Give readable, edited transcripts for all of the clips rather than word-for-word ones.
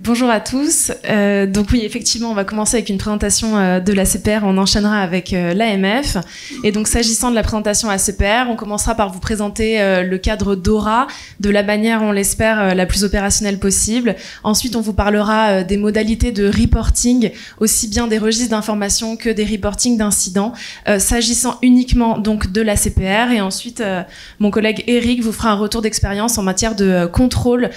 Bonjour à tous. Donc oui, effectivement, on va commencer avec une présentation de l'ACPR. On enchaînera avec l'AMF. Et donc, s'agissant de la présentation ACPR, on commencera par vous présenter le cadre DORA de la manière, on l'espère, la plus opérationnelle possible. Ensuite, on vous parlera des modalités de reporting, aussi bien des registres d'informations que des reportings d'incidents, s'agissant uniquement donc de l'ACPR. Et ensuite, mon collègue Eric vous fera un retour d'expérience en matière de contrôle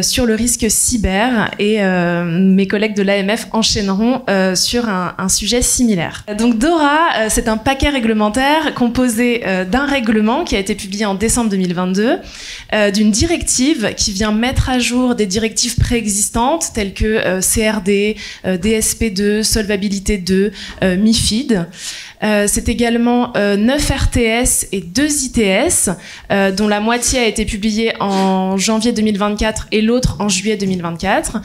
sur le risque cyber. Et mes collègues de l'AMF enchaîneront sur un sujet similaire. Donc DORA, c'est un paquet réglementaire composé d'un règlement qui a été publié en décembre 2022, d'une directive qui vient mettre à jour des directives préexistantes telles que CRD, DSP2, Solvabilité 2, MIFID. C'est également 9 RTS et 2 ITS, dont la moitié a été publiée en janvier 2024 et l'autre en juillet 2024,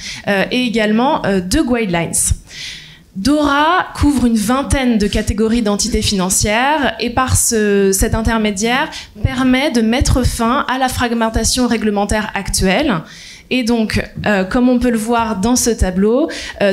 et également 2 guidelines. DORA couvre une vingtaine de catégories d'entités financières et par cet intermédiaire permet de mettre fin à la fragmentation réglementaire actuelle. Et donc, comme on peut le voir dans ce tableau,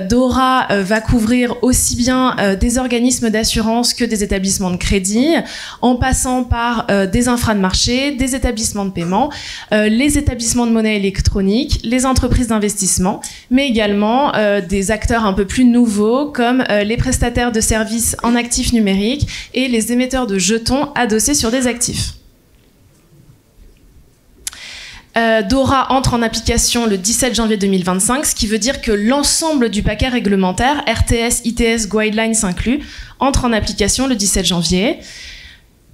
DORA va couvrir aussi bien des organismes d'assurance que des établissements de crédit, en passant par des infras de marché, des établissements de paiement, les établissements de monnaie électronique, les entreprises d'investissement, mais également des acteurs un peu plus nouveaux comme les prestataires de services en actifs numériques et les émetteurs de jetons adossés sur des actifs. DORA entre en application le 17 janvier 2025, ce qui veut dire que l'ensemble du paquet réglementaire, RTS, ITS, Guidelines inclus, entre en application le 17 janvier.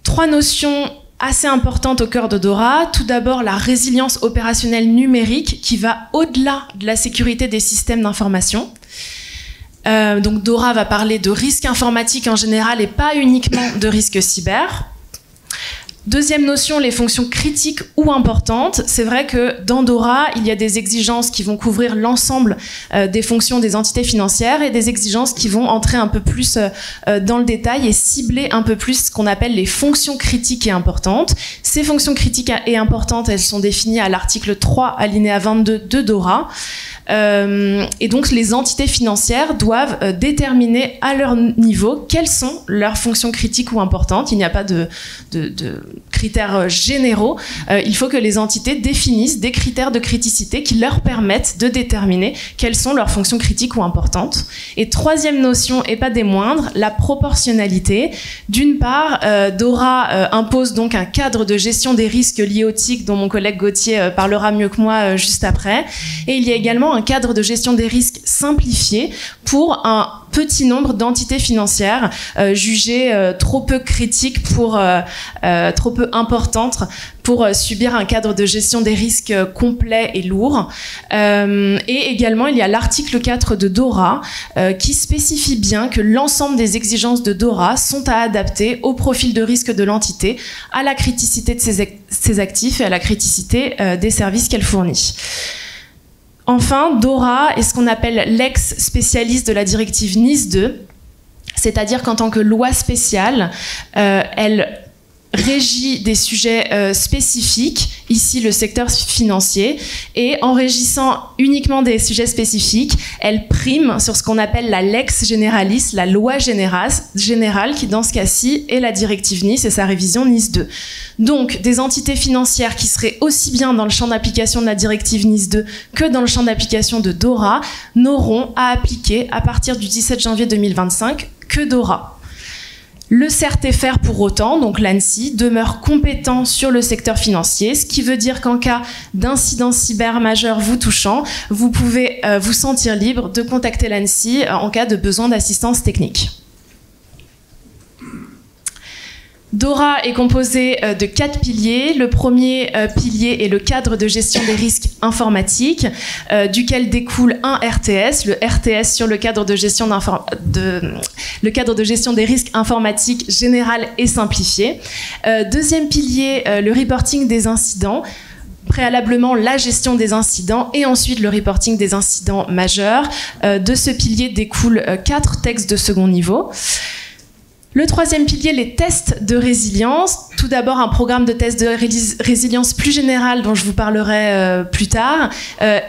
3 notions assez importantes au cœur de DORA. Tout d'abord, la résilience opérationnelle numérique qui va au-delà de la sécurité des systèmes d'information. Donc DORA va parler de risques informatiques en général et pas uniquement de risques cyber. Deuxième notion, les fonctions critiques ou importantes. C'est vrai que dans DORA, il y a des exigences qui vont couvrir l'ensemble des fonctions des entités financières et des exigences qui vont entrer un peu plus dans le détail et cibler un peu plus ce qu'on appelle les fonctions critiques et importantes. Ces fonctions critiques et importantes, elles sont définies à l'article 3, alinéa 22 de DORA. Et donc les entités financières doivent déterminer à leur niveau quelles sont leurs fonctions critiques ou importantes. Il n'y a pas de critères généraux. Il faut que les entités définissent des critères de criticité qui leur permettent de déterminer quelles sont leurs fonctions critiques ou importantes. Et troisième notion, et pas des moindres, la proportionnalité. D'une part, DORA impose donc un cadre de gestion des risques liés aux TIC dont mon collègue Gauthier parlera mieux que moi juste après. Et il y a également un cadre de gestion des risques simplifié pour un petit nombre d'entités financières jugées trop peu critiques trop peu importantes pour subir un cadre de gestion des risques complet et lourd. Et également, il y a l'article 4 de DORA qui spécifie bien que l'ensemble des exigences de DORA sont à adapter au profil de risque de l'entité, à la criticité de ses actifs et à la criticité des services qu'elle fournit. Enfin, DORA est ce qu'on appelle l'ex-spécialiste de la directive NIS 2, c'est-à-dire qu'en tant que loi spéciale, elle régit des sujets spécifiques, ici le secteur financier, et en régissant uniquement des sujets spécifiques, elle prime sur ce qu'on appelle la lex generalis, la loi générale, qui dans ce cas-ci est la directive NIS et sa révision NIS 2. Donc, des entités financières qui seraient aussi bien dans le champ d'application de la directive NIS 2 que dans le champ d'application de DORA n'auront à appliquer à partir du 17 janvier 2025 que DORA. Le CERTFR, pour autant, donc l'ANSSI, demeure compétent sur le secteur financier, ce qui veut dire qu'en cas d'incident cyber majeur vous touchant, vous pouvez vous sentir libre de contacter l'ANSSI en cas de besoin d'assistance technique. DORA est composé de 4 piliers. Le premier pilier est le cadre de gestion des risques informatiques, duquel découle un RTS, le RTS sur le cadre de gestion des risques informatiques général et simplifié. Deuxième pilier, le reporting des incidents. Préalablement la gestion des incidents et ensuite le reporting des incidents majeurs. De ce pilier découlent 4 textes de second niveau. Le troisième pilier, les tests de résilience. Tout d'abord, un programme de tests de résilience plus général dont je vous parlerai plus tard,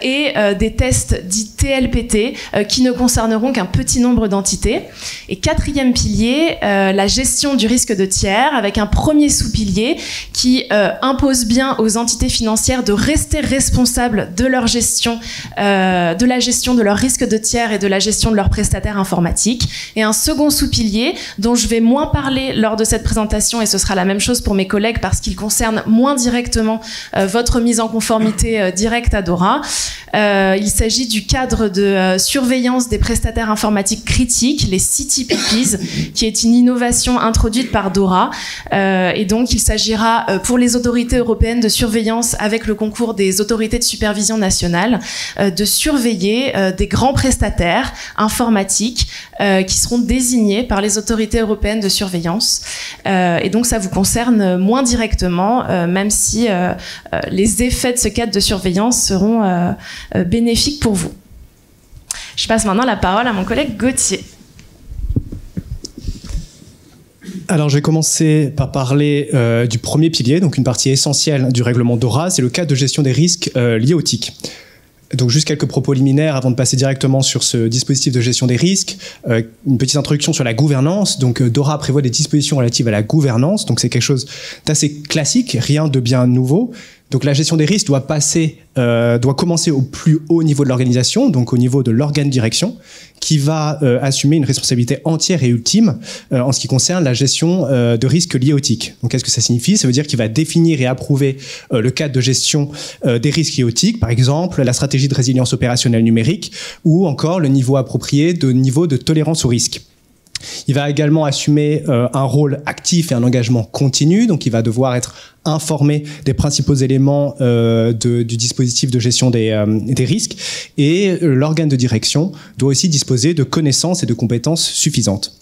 et des tests dits TLPT qui ne concerneront qu'un petit nombre d'entités. Et quatrième pilier, la gestion du risque de tiers, avec un premier sous-pilier qui impose bien aux entités financières de rester responsables de leur gestion, de la gestion de leur risque de tiers et de la gestion de leurs prestataires informatiques. Et un second sous-pilier dont je vais moins parler lors de cette présentation, et ce sera la même chose pour mes collègues parce qu'il concerne moins directement votre mise en conformité directe à DORA. Il s'agit du cadre de surveillance des prestataires informatiques critiques, les CTPPs, qui est une innovation introduite par DORA. Et donc, il s'agira pour les autorités européennes de surveillance, avec le concours des autorités de supervision nationale, de surveiller des grands prestataires informatiques qui seront désignés par les autorités européennes de surveillance. Et donc, ça vous concerne moins directement, même si les effets de ce cadre de surveillance seront bénéfiques pour vous. Je passe maintenant la parole à mon collègue Gauthier. Alors, je vais commencer par parler du premier pilier, donc une partie essentielle du règlement DORA, c'est le cadre de gestion des risques liés aux TIC. Donc, juste quelques propos liminaires avant de passer directement sur ce dispositif de gestion des risques. Une petite introduction sur la gouvernance. Donc, DORA prévoit des dispositions relatives à la gouvernance. Donc, c'est quelque chose d'assez classique, rien de bien nouveau. Donc, la gestion des risques doit commencer au plus haut niveau de l'organisation, donc au niveau de l'organe de direction, qui va assumer une responsabilité entière et ultime en ce qui concerne la gestion de risques liés aux TIC. Donc, qu'est-ce que ça signifie? Ça veut dire qu'il va définir et approuver le cadre de gestion des risques liés aux TIC, par exemple la stratégie de résilience opérationnelle numérique, ou encore le niveau approprié de niveau de tolérance au risque. Il va également assumer un rôle actif et un engagement continu, donc il va devoir être informé des principaux éléments du dispositif de gestion des risques, et l'organe de direction doit aussi disposer de connaissances et de compétences suffisantes.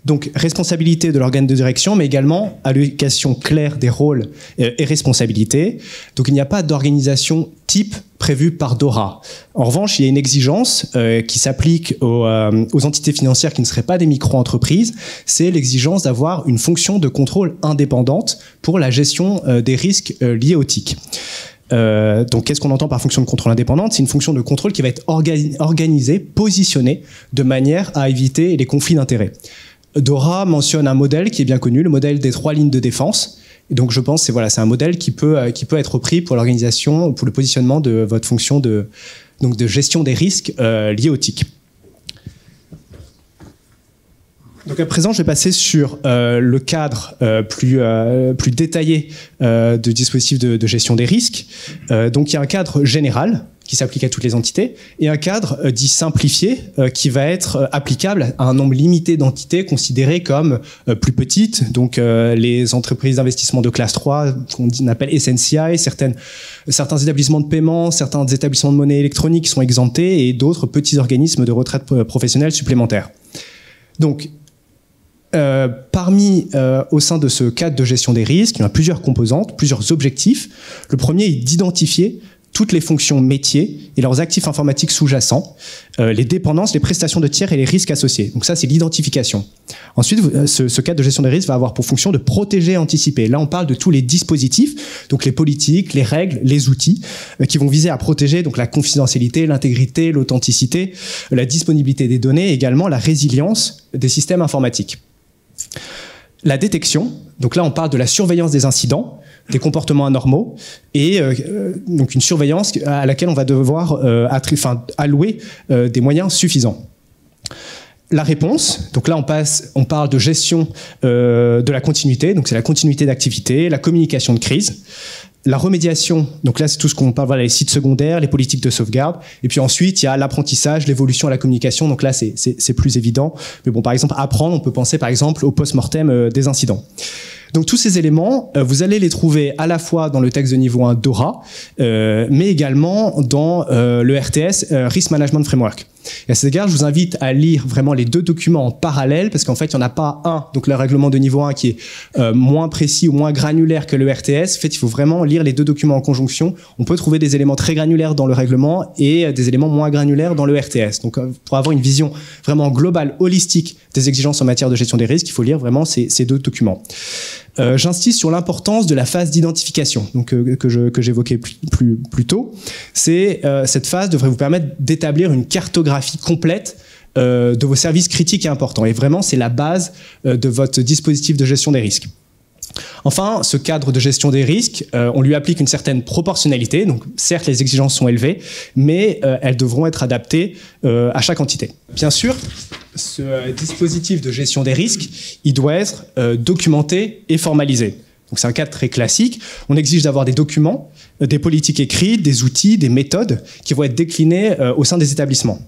Donc, responsabilité de l'organe de direction, mais également allocation claire des rôles et responsabilités. Donc, il n'y a pas d'organisation type prévue par DORA. En revanche, il y a une exigence qui s'applique aux entités financières qui ne seraient pas des micro-entreprises. C'est l'exigence d'avoir une fonction de contrôle indépendante pour la gestion des risques liés aux TIC. Donc, qu'est-ce qu'on entend par fonction de contrôle indépendante? C'est une fonction de contrôle qui va être organisée, positionnée, de manière à éviter les conflits d'intérêts. DORA mentionne un modèle qui est bien connu, le modèle des 3 lignes de défense. Et donc, je pense que c'est un modèle qui peut être repris pour l'organisation, pour le positionnement de votre fonction de gestion des risques liés aux TIC. Donc à présent, je vais passer sur le cadre plus détaillé du dispositif de gestion des risques. Donc il y a un cadre général qui s'applique à toutes les entités, et un cadre dit simplifié qui va être applicable à un nombre limité d'entités considérées comme plus petites, donc les entreprises d'investissement de classe 3, qu'on appelle SNCI, certains établissements de paiement, certains établissements de monnaie électronique qui sont exemptés, et d'autres petits organismes de retraite professionnelle supplémentaires. Donc, au sein de ce cadre de gestion des risques, il y a plusieurs composantes, plusieurs objectifs. Le premier est d'identifier toutes les fonctions métiers et leurs actifs informatiques sous-jacents, les dépendances, les prestations de tiers et les risques associés. Donc ça, c'est l'identification. Ensuite, ce cadre de gestion des risques va avoir pour fonction de protéger et anticiper. Là, on parle de tous les dispositifs, donc les politiques, les règles, les outils, qui vont viser à protéger donc la confidentialité, l'intégrité, l'authenticité, la disponibilité des données et également la résilience des systèmes informatiques. La détection, donc là on parle de la surveillance des incidents, des comportements anormaux, et donc une surveillance à laquelle on va devoir allouer des moyens suffisants. La réponse, donc là on parle de gestion de la continuité, donc c'est la continuité d'activité, la communication de crise. La remédiation, donc là c'est tout ce qu'on parle, voilà, les sites secondaires, les politiques de sauvegarde, et puis ensuite il y a l'apprentissage, l'évolution à la communication, donc là c'est plus évident, mais bon, par exemple apprendre, on peut penser par exemple au post-mortem des incidents. Donc tous ces éléments, vous allez les trouver à la fois dans le texte de niveau 1 DORA, mais également dans le RTS, Risk Management Framework. Et à cet égard, je vous invite à lire vraiment les deux documents en parallèle, parce qu'en fait, il n'y en a pas un, donc le règlement de niveau 1 qui est moins précis ou moins granulaire que le RTS. En fait, il faut vraiment lire les deux documents en conjonction. On peut trouver des éléments très granulaires dans le règlement et des éléments moins granulaires dans le RTS. Donc, pour avoir une vision vraiment globale, holistique des exigences en matière de gestion des risques, il faut lire vraiment ces deux documents. J'insiste sur l'importance de la phase d'identification, donc que j'évoquais plus tôt. Cette phase devrait vous permettre d'établir une cartographie complète de vos services critiques et importants. Et vraiment, c'est la base de votre dispositif de gestion des risques. Enfin, ce cadre de gestion des risques, on lui applique une certaine proportionnalité. Donc, certes, les exigences sont élevées, mais elles devront être adaptées à chaque entité. Bien sûr, ce dispositif de gestion des risques, il doit être documenté et formalisé. Donc, c'est un cadre très classique. On exige d'avoir des documents, des politiques écrites, des outils, des méthodes qui vont être déclinés au sein des établissements.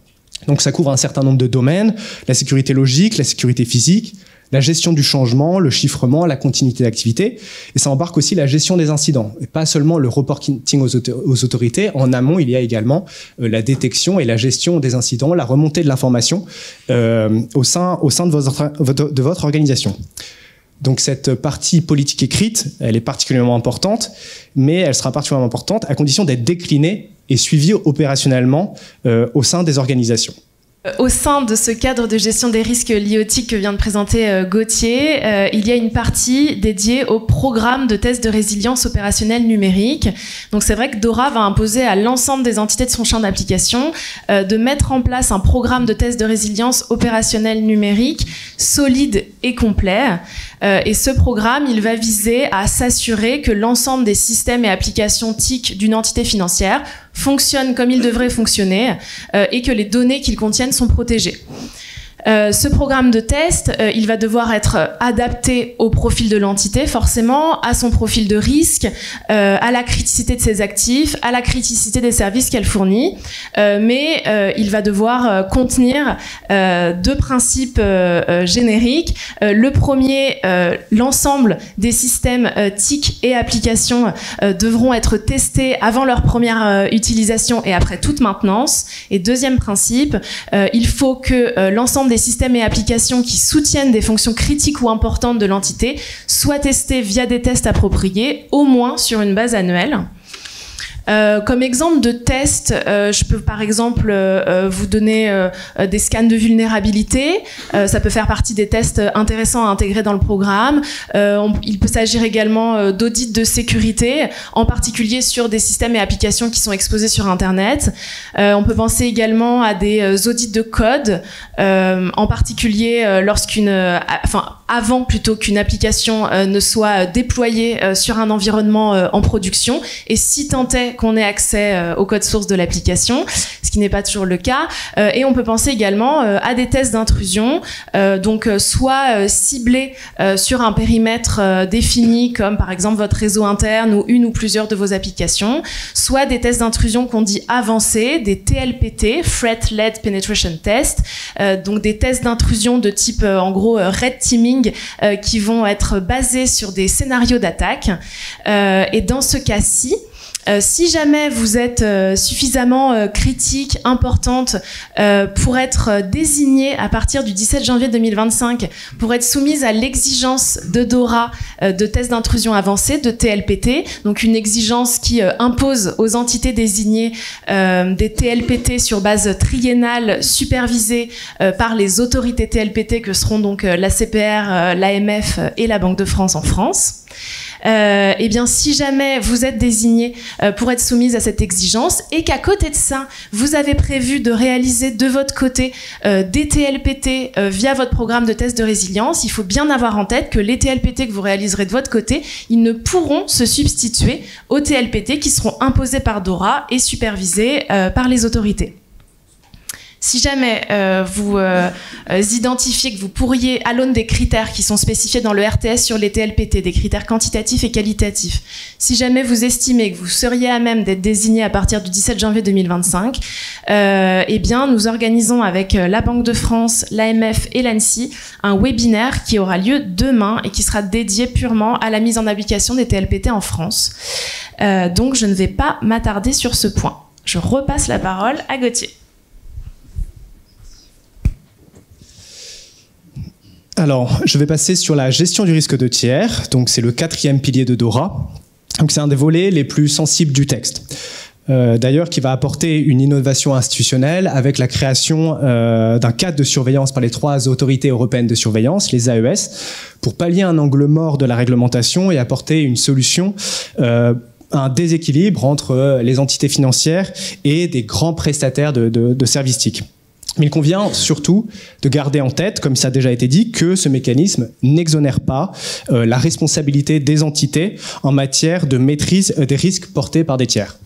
Donc, ça couvre un certain nombre de domaines, la sécurité logique, la sécurité physique, la gestion du changement, le chiffrement, la continuité d'activité. Et ça embarque aussi la gestion des incidents. Et pas seulement le reporting aux autorités. En amont, il y a également la détection et la gestion des incidents, la remontée de l'information au sein de votre organisation. Donc cette partie politique écrite, elle est particulièrement importante, mais elle sera particulièrement importante à condition d'être déclinée et suivie opérationnellement au sein des organisations. Au sein de ce cadre de gestion des risques liés au TIC que vient de présenter Gauthier, il y a une partie dédiée au programme de test de résilience opérationnelle numérique. Donc c'est vrai que DORA va imposer à l'ensemble des entités de son champ d'application de mettre en place un programme de test de résilience opérationnelle numérique solide et complet. Et ce programme, il va viser à s'assurer que l'ensemble des systèmes et applications TIC d'une entité financière fonctionnent comme ils devraient fonctionner et que les données qu'ils contiennent sont protégées. Ce programme de test, il va devoir être adapté au profil de l'entité, forcément, à son profil de risque, à la criticité de ses actifs, à la criticité des services qu'elle fournit, mais il va devoir contenir deux principes génériques. Le premier, l'ensemble des systèmes TIC et applications devront être testés avant leur première utilisation et après toute maintenance. Et deuxième principe, il faut que l'ensemble des systèmes et applications qui soutiennent des fonctions critiques ou importantes de l'entité soient testés via des tests appropriés, au moins sur une base annuelle. Comme exemple de test, je peux par exemple vous donner des scans de vulnérabilité. Ça peut faire partie des tests intéressants à intégrer dans le programme. Il peut s'agir également d'audits de sécurité, en particulier sur des systèmes et applications qui sont exposés sur Internet. On peut penser également à des audits de code, en particulier avant plutôt qu'une application ne soit déployée sur un environnement en production, et si tant est qu'on ait accès au code source de l'application, ce qui n'est pas toujours le cas. Et on peut penser également à des tests d'intrusion, donc soit ciblés sur un périmètre défini, comme par exemple votre réseau interne ou une ou plusieurs de vos applications, soit des tests d'intrusion qu'on dit avancés, des TLPT, Threat-Led Penetration Test, donc des tests d'intrusion de type en gros Red Teaming, qui vont être basés sur des scénarios d'attaque. Et dans ce cas-ci, si jamais vous êtes suffisamment critique, importante pour être désignée à partir du 17 janvier 2025 pour être soumise à l'exigence de DORA de test d'intrusion avancée, de TLPT, donc une exigence qui impose aux entités désignées des TLPT sur base triennale supervisée par les autorités TLPT que seront donc la CPR, l'AMF et la Banque de France en France. Eh bien, si jamais vous êtes désigné pour être soumise à cette exigence et qu'à côté de ça, vous avez prévu de réaliser de votre côté des TLPT via votre programme de test de résilience, il faut bien avoir en tête que les TLPT que vous réaliserez de votre côté, ils ne pourront se substituer aux TLPT qui seront imposés par DORA et supervisés par les autorités. Si jamais vous identifiez que vous pourriez, à l'aune des critères qui sont spécifiés dans le RTS sur les TLPT, des critères quantitatifs et qualitatifs, si jamais vous estimez que vous seriez à même d'être désigné à partir du 17 janvier 2025, eh bien, nous organisons avec la Banque de France, l'AMF et l'ANSSI un webinaire qui aura lieu demain et qui sera dédié purement à la mise en application des TLPT en France. Donc, je ne vais pas m'attarder sur ce point. Je repasse la parole à Gauthier. Alors, je vais passer sur la gestion du risque de tiers. Donc, c'est le 4e pilier de DORA. Donc, c'est un des volets les plus sensibles du texte. D'ailleurs, qui va apporter une innovation institutionnelle avec la création d'un cadre de surveillance par les 3 autorités européennes de surveillance, les AES, pour pallier un angle mort de la réglementation et apporter une solution un déséquilibre entre les entités financières et des grands prestataires de services TIC. Mais il convient surtout de garder en tête, comme ça a déjà été dit, que ce mécanisme n'exonère pas la responsabilité des entités en matière de maîtrise des risques portés par des tiers.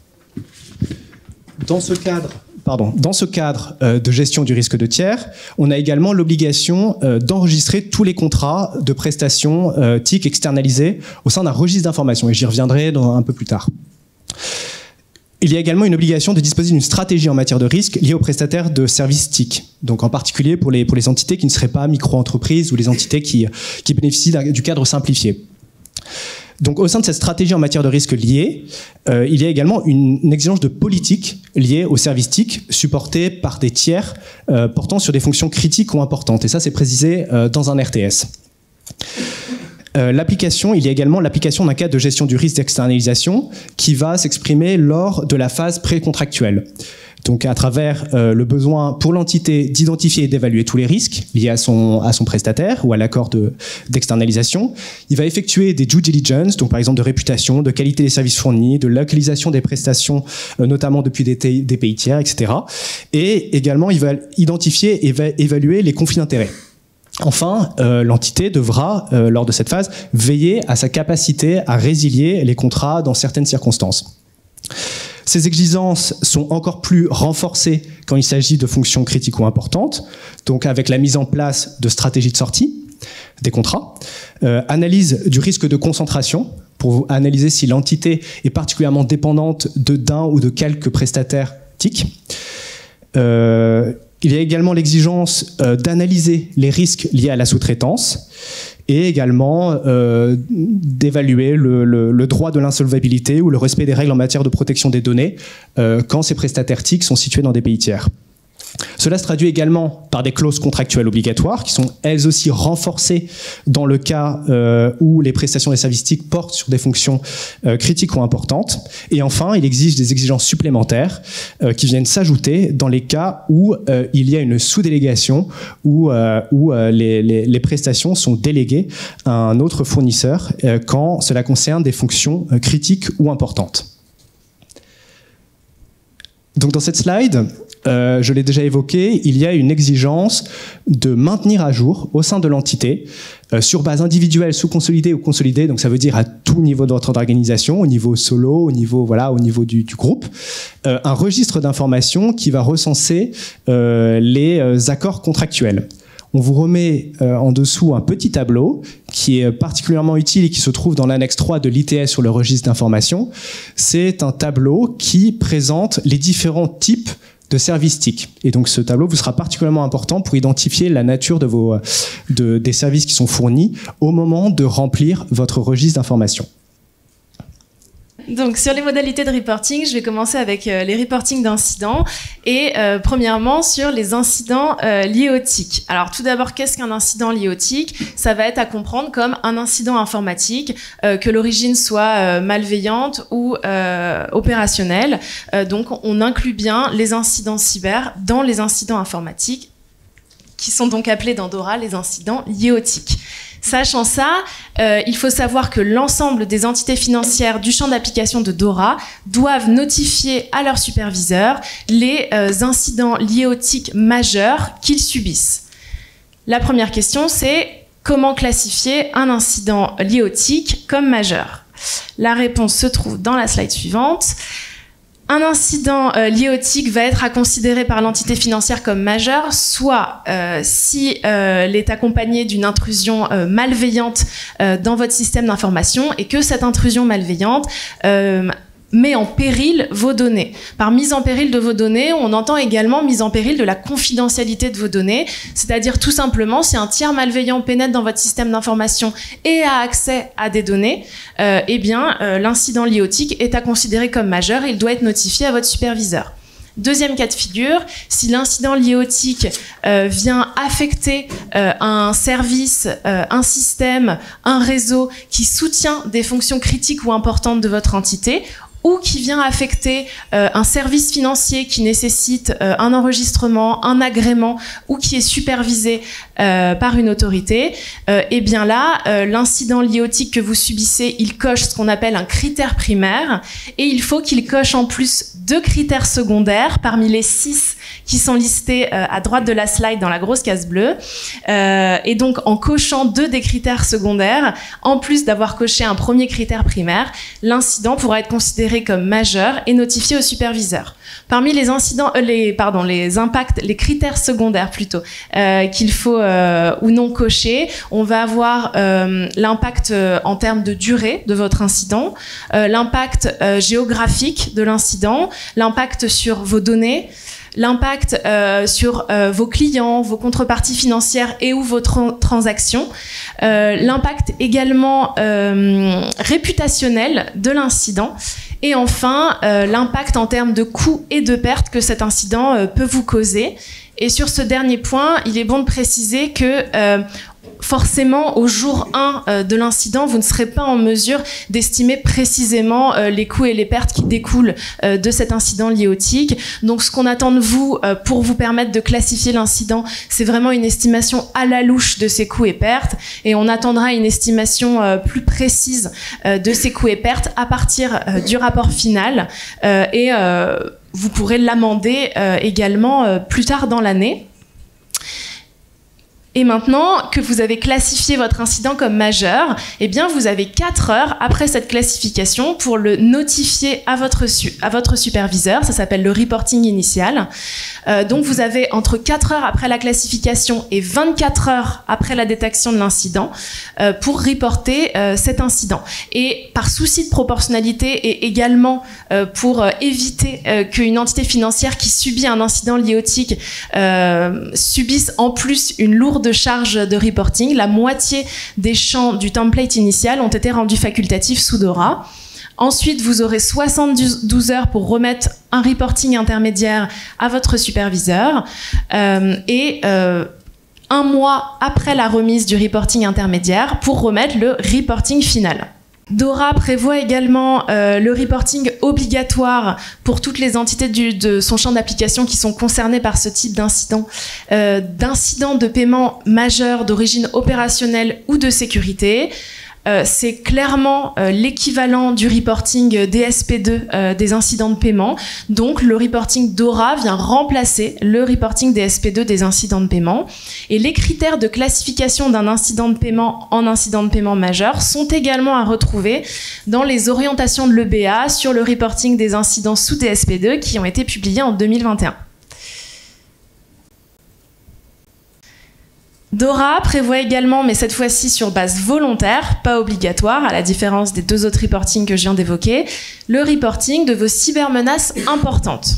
Dans ce cadre de gestion du risque de tiers, on a également l'obligation d'enregistrer tous les contrats de prestations TIC externalisés au sein d'un registre d'information, et j'y reviendrai un peu plus tard. Il y a également une obligation de disposer d'une stratégie en matière de risque liée aux prestataires de services TIC, donc en particulier pour les entités qui ne seraient pas micro-entreprises ou les entités qui bénéficient du cadre simplifié. Donc, au sein de cette stratégie en matière de risque lié, il y a également une exigence de politique liée aux services TIC supportés par des tiers portant sur des fonctions critiques ou importantes. Et ça, c'est précisé dans un RTS. Il y a également l'application d'un cadre de gestion du risque d'externalisation qui va s'exprimer lors de la phase précontractuelle. Donc à travers le besoin pour l'entité d'identifier et d'évaluer tous les risques liés à son prestataire ou à l'accord d'externalisation. Il va effectuer des due diligence, donc par exemple de réputation, de qualité des services fournis, de localisation des prestations, notamment depuis des pays tiers, etc. Et également, il va identifier et va évaluer les conflits d'intérêts. Enfin, l'entité devra, lors de cette phase, veiller à sa capacité à résilier les contrats dans certaines circonstances. Ces exigences sont encore plus renforcées quand il s'agit de fonctions critiques ou importantes, donc avec la mise en place de stratégies de sortie des contrats, analyse du risque de concentration pour analyser si l'entité est particulièrement dépendante d'un ou de quelques prestataires TIC. Il y a également l'exigence d'analyser les risques liés à la sous-traitance et également d'évaluer le droit de l'insolvabilité ou le respect des règles en matière de protection des données quand ces prestataires TIC sont situés dans des pays tiers. Cela se traduit également par des clauses contractuelles obligatoires qui sont elles aussi renforcées dans le cas où les prestations des services TIC portent sur des fonctions critiques ou importantes. Et enfin, il existe des exigences supplémentaires qui viennent s'ajouter dans les cas où il y a une sous-délégation où les prestations sont déléguées à un autre fournisseur quand cela concerne des fonctions critiques ou importantes. Donc dans cette slide, je l'ai déjà évoqué, il y a une exigence de maintenir à jour au sein de l'entité, sur base individuelle, sous-consolidée ou consolidée, donc ça veut dire à tout niveau de votre organisation, au niveau solo, au niveau du groupe, un registre d'informations qui va recenser les accords contractuels. On vous remet en dessous un petit tableau qui est particulièrement utile et qui se trouve dans l'annexe 3 de l'ITS sur le registre d'informations. C'est un tableau qui présente les différents types de services TIC. Et donc ce tableau vous sera particulièrement important pour identifier la nature des services qui sont fournis au moment de remplir votre registre d'informations. Donc sur les modalités de reporting, je vais commencer avec les reportings d'incidents et premièrement sur les incidents liés au TIC. Alors tout d'abord, qu'est-ce qu'un incident lié au TIC? Ça va être à comprendre comme un incident informatique, que l'origine soit malveillante ou opérationnelle. Donc on inclut bien les incidents cyber dans les incidents informatiques qui sont donc appelés dans DORA les incidents liés au TIC. Sachant ça, il faut savoir que l'ensemble des entités financières du champ d'application de DORA doivent notifier à leur superviseur les incidents liés au TIC majeurs qu'ils subissent. La première question, c'est comment classifier un incident lié au TIC comme majeur? La réponse se trouve dans la slide suivante. Un incident lié au TIC va être à considérer par l'entité financière comme majeur, soit si elle est accompagnée d'une intrusion malveillante dans votre système d'information et que cette intrusion malveillante met en péril vos données. Par mise en péril de vos données, on entend également mise en péril de la confidentialité de vos données, c'est-à-dire tout simplement si un tiers malveillant pénètre dans votre système d'information et a accès à des données, l'incident lié au TIC est à considérer comme majeur et il doit être notifié à votre superviseur. Deuxième cas de figure, si l'incident lié au TIC vient affecter un service, un système, un réseau qui soutient des fonctions critiques ou importantes de votre entité, ou qui vient affecter un service financier qui nécessite un enregistrement, un agrément, ou qui est supervisé par une autorité, et bien là, l'incident lié au TIC que vous subissez, il coche ce qu'on appelle un critère primaire, et il faut qu'il coche en plus 2 critères secondaires parmi les 6 qui sont listés à droite de la slide dans la grosse case bleue. Et donc, en cochant 2 des critères secondaires, en plus d'avoir coché un premier critère primaire, l'incident pourra être considéré comme majeur et notifié au superviseur. Parmi les incidents, les impacts, les critères secondaires plutôt, qu'il faut ou non cocher, on va avoir l'impact en termes de durée de votre incident, l'impact géographique de l'incident, l'impact sur vos données, l'impact sur vos clients, vos contreparties financières et ou vos transactions, l'impact également réputationnel de l'incident, et enfin l'impact en termes de coûts et de pertes que cet incident peut vous causer. Et sur ce dernier point, il est bon de préciser que forcément, au jour 1 de l'incident, vous ne serez pas en mesure d'estimer précisément les coûts et les pertes qui découlent de cet incident lié au TIC. Donc, ce qu'on attend de vous pour vous permettre de classifier l'incident, c'est vraiment une estimation à la louche de ces coûts et pertes. Et on attendra une estimation plus précise de ces coûts et pertes à partir du rapport final. Et vous pourrez l'amender également plus tard dans l'année. Et maintenant que vous avez classifié votre incident comme majeur, eh bien vous avez 4 heures après cette classification pour le notifier à votre superviseur. Ça s'appelle le reporting initial. Donc vous avez entre 4 heures après la classification et 24 heures après la détection de l'incident pour reporter cet incident. Et par souci de proportionnalité et également pour éviter qu'une entité financière qui subit un incident lié au TIC subisse en plus une lourde charge de reporting, la moitié des champs du template initial ont été rendus facultatifs sous DORA. Ensuite, vous aurez 72 heures pour remettre un reporting intermédiaire à votre superviseur et 1 mois après la remise du reporting intermédiaire pour remettre le reporting final. DORA prévoit également le reporting obligatoire pour toutes les entités de son champ d'application qui sont concernées par ce type d'incident, de paiement majeur d'origine opérationnelle ou de sécurité. C'est clairement l'équivalent du reporting DSP2 des incidents de paiement. Donc, le reporting DORA vient remplacer le reporting DSP2 des incidents de paiement. Et les critères de classification d'un incident de paiement en incident de paiement majeur sont également à retrouver dans les orientations de l'EBA sur le reporting des incidents sous DSP2 qui ont été publiés en 2021. DORA prévoit également, mais cette fois-ci sur base volontaire, pas obligatoire, à la différence des 2 autres reportings que je viens d'évoquer, le reporting de vos cybermenaces importantes.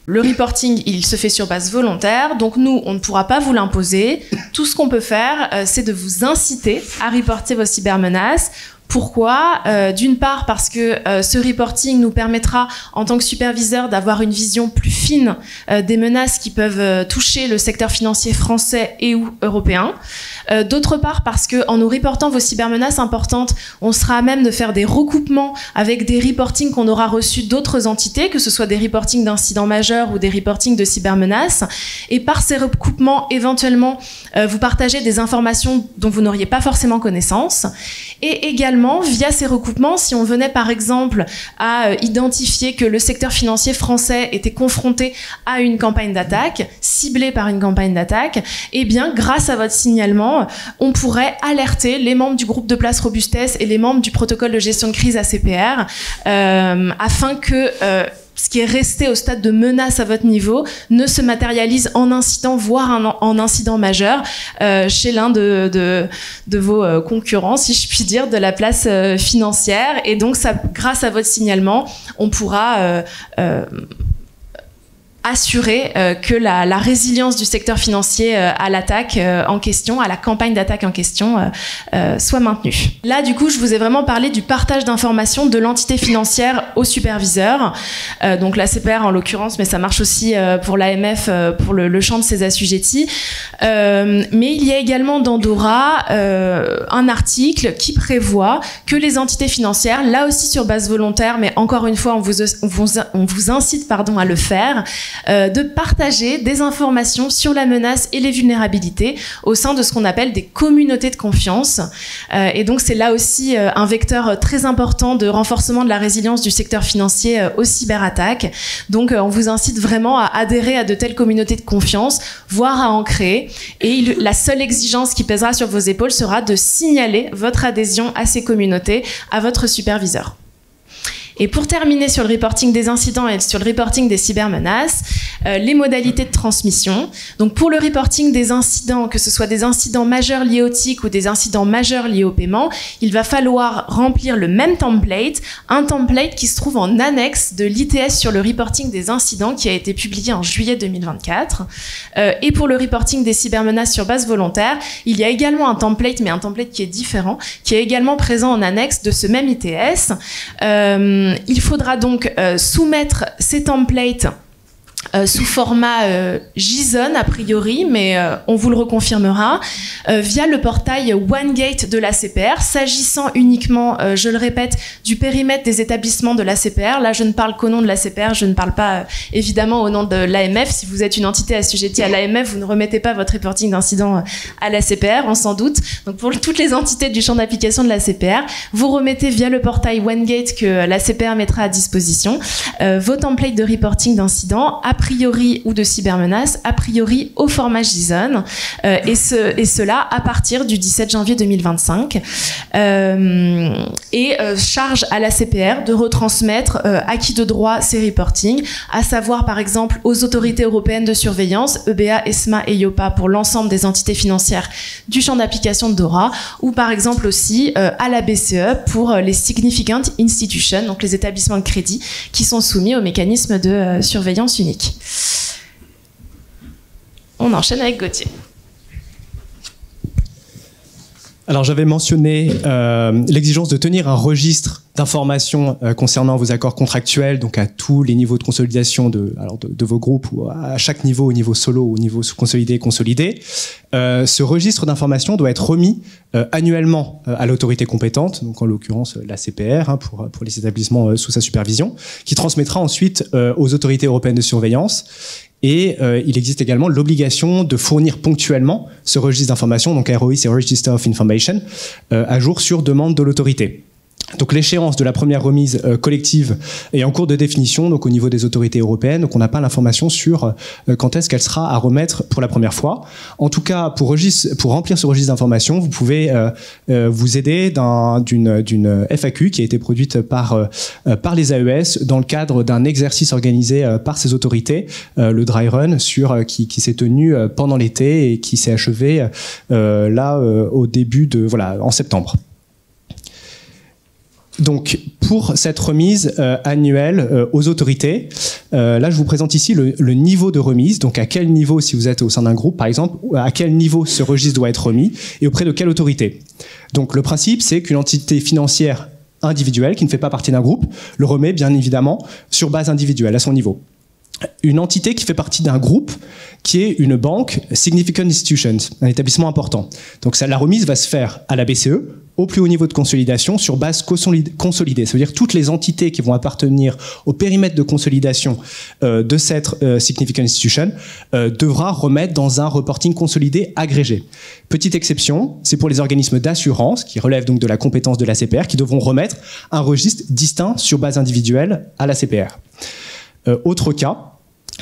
Le reporting, il se fait sur base volontaire, donc nous, on ne pourra pas vous l'imposer. Tout ce qu'on peut faire, c'est de vous inciter à reporter vos cybermenaces. Pourquoi ? D'une part parce que ce reporting nous permettra en tant que superviseur d'avoir une vision plus fine des menaces qui peuvent toucher le secteur financier français et ou européen. D'autre part parce que en nous reportant vos cybermenaces importantes, on sera à même de faire des recoupements avec des reportings qu'on aura reçus d'autres entités, que ce soit des reportings d'incidents majeurs ou des reportings de cybermenaces. Et par ces recoupements, éventuellement, vous partagez des informations dont vous n'auriez pas forcément connaissance. Et également, via ces recoupements, si on venait par exemple à identifier que le secteur financier français était confronté à une campagne d'attaque, ciblé par une campagne d'attaque, eh bien, grâce à votre signalement, on pourrait alerter les membres du groupe de place robustesse et les membres du protocole de gestion de crise ACPR afin que ce qui est resté au stade de menace à votre niveau ne se matérialise en incident, voire en incident majeur chez l'un de vos concurrents, si je puis dire, de la place financière. Et donc, ça, grâce à votre signalement, on pourra assurer que la résilience du secteur financier à l'attaque en question, à la campagne d'attaque en question, soit maintenue. Là, du coup, je vous ai vraiment parlé du partage d'informations de l'entité financière au superviseur, donc la CPR en l'occurrence, mais ça marche aussi pour l'AMF, pour le champ de ses assujettis. Mais il y a également dans DORA un article qui prévoit que les entités financières, là aussi sur base volontaire, mais encore une fois, on vous incite à le faire, de partager des informations sur la menace et les vulnérabilités au sein de ce qu'on appelle des communautés de confiance. Et donc, c'est là aussi un vecteur très important de renforcement de la résilience du secteur financier aux cyberattaques. Donc, on vous incite vraiment à adhérer à de telles communautés de confiance, voire à en créer. Et la seule exigence qui pèsera sur vos épaules sera de signaler votre adhésion à ces communautés à votre superviseur. Et pour terminer sur le reporting des incidents et sur le reporting des cybermenaces, les modalités de transmission. Donc pour le reporting des incidents, que ce soit des incidents majeurs liés au TIC ou des incidents majeurs liés au paiement, il va falloir remplir le même template, un template qui se trouve en annexe de l'ITS sur le reporting des incidents qui a été publié en juillet 2024. Et pour le reporting des cybermenaces sur base volontaire, il y a également un template, mais un template qui est différent, qui est également présent en annexe de ce même ITS. Il faudra donc soumettre ces templates sous format JSON a priori, mais on vous le reconfirmera, via le portail OneGate de l'ACPR, s'agissant uniquement, je le répète, du périmètre des établissements de l'ACPR. Là, je ne parle qu'au nom de l'ACPR, je ne parle pas évidemment au nom de l'AMF. Si vous êtes une entité assujettie à l'AMF, vous ne remettez pas votre reporting d'incident à l'ACPR, on s'en doute. Donc pour toutes les entités du champ d'application de l'ACPR, vous remettez via le portail OneGate que l'ACPR mettra à disposition vos templates de reporting d'incidents, a priori ou de cybermenaces, a priori au format JSON, et cela à partir du 17 janvier 2025. Charge à la CPR de retransmettre à qui de droit ces reportings, à savoir par exemple aux autorités européennes de surveillance, EBA, ESMA et IOPA pour l'ensemble des entités financières du champ d'application de DORA, ou par exemple aussi à la BCE pour les Significant Institutions, donc les établissements de crédit qui sont soumis au mécanisme de surveillance unique. On enchaîne avec Gauthier. Alors j'avais mentionné l'exigence de tenir un registre d'informations concernant vos accords contractuels, donc à tous les niveaux de consolidation de vos groupes, ou à chaque niveau, au niveau solo ou au niveau consolidé et consolidé. Ce registre d'informations doit être remis annuellement à l'autorité compétente, donc en l'occurrence la CPR pour les établissements sous sa supervision, qui transmettra ensuite aux autorités européennes de surveillance. Et il existe également l'obligation de fournir ponctuellement ce registre d'informations, donc ROI, c'est Register of Information, à jour sur demande de l'autorité. Donc l'échéance de la première remise collective est en cours de définition, donc au niveau des autorités européennes, donc on n'a pas l'information sur quand est-ce qu'elle sera à remettre pour la première fois. En tout cas, pour remplir ce registre d'informations, vous pouvez vous aider d'une FAQ qui a été produite par les AES dans le cadre d'un exercice organisé par ces autorités, le dry run, qui s'est tenu pendant l'été et qui s'est achevé au début en septembre. Donc, pour cette remise annuelle aux autorités, là, je vous présente ici le niveau de remise. Donc, à quel niveau, si vous êtes au sein d'un groupe, par exemple, à quel niveau ce registre doit être remis et auprès de quelle autorité. Donc, le principe, c'est qu'une entité financière individuelle qui ne fait pas partie d'un groupe le remet, bien évidemment, sur base individuelle, à son niveau. Une entité qui fait partie d'un groupe qui est une banque, Significant Institutions, un établissement important. Donc, la remise va se faire à la BCE, au plus haut niveau de consolidation, sur base consolidée. Ça veut dire que toutes les entités qui vont appartenir au périmètre de consolidation de cette Significant Institution devra remettre dans un reporting consolidé agrégé. Petite exception, c'est pour les organismes d'assurance, qui relèvent donc de la compétence de la CPR, qui devront remettre un registre distinct sur base individuelle à la CPR. Autre cas,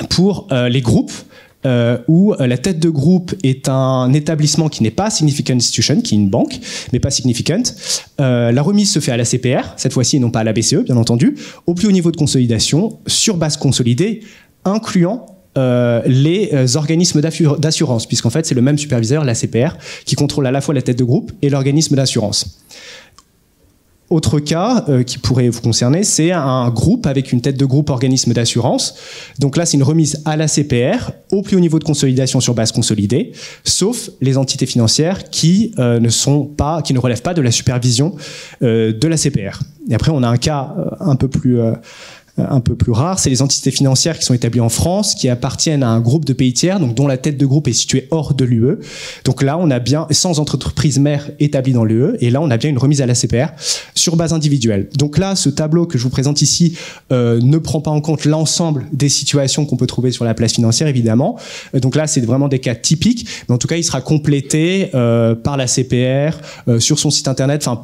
pour les groupes, où la tête de groupe est un établissement qui n'est pas Significant Institution, qui est une banque, mais pas Significant. La remise se fait à la CPR, cette fois-ci, et non pas à la BCE, bien entendu, au plus haut niveau de consolidation, sur base consolidée, incluant les organismes d'assurance, puisqu'en fait, c'est le même superviseur, la CPR, qui contrôle à la fois la tête de groupe et l'organisme d'assurance. Autre cas qui pourrait vous concerner, c'est un groupe avec une tête de groupe organisme d'assurance. Donc là, c'est une remise à la CPR au plus haut niveau de consolidation sur base consolidée, sauf les entités financières qui ne relèvent pas de la supervision de la CPR. Et après, on a un cas un peu plus rare, c'est les entités financières qui sont établies en France, qui appartiennent à un groupe de pays tiers, donc dont la tête de groupe est située hors de l'UE. Donc là, on a bien, sans entreprise mère établie dans l'UE, et là, on a bien une remise à la CPR sur base individuelle. Donc là, ce tableau que je vous présente ici ne prend pas en compte l'ensemble des situations qu'on peut trouver sur la place financière, évidemment. Donc là, c'est vraiment des cas typiques, mais en tout cas, il sera complété par la CPR sur son site internet, enfin,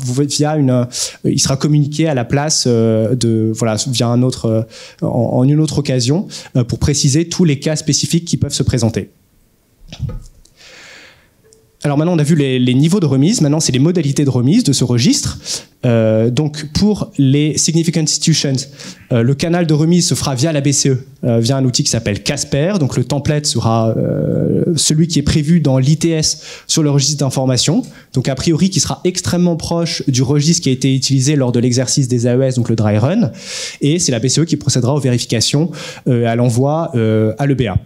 il sera communiqué à la place via un autre en une autre occasion pour préciser tous les cas spécifiques qui peuvent se présenter. Alors maintenant, on a vu les niveaux de remise. Maintenant, c'est les modalités de remise de ce registre. Donc, pour les Significant Institutions, le canal de remise se fera via la BCE, via un outil qui s'appelle Casper. Donc, le template sera celui qui est prévu dans l'ITS sur le registre d'information. Donc, a priori, qui sera extrêmement proche du registre qui a été utilisé lors de l'exercice des AES, donc le dry run. Et c'est la BCE qui procédera aux vérifications à l'envoi à l'EBA.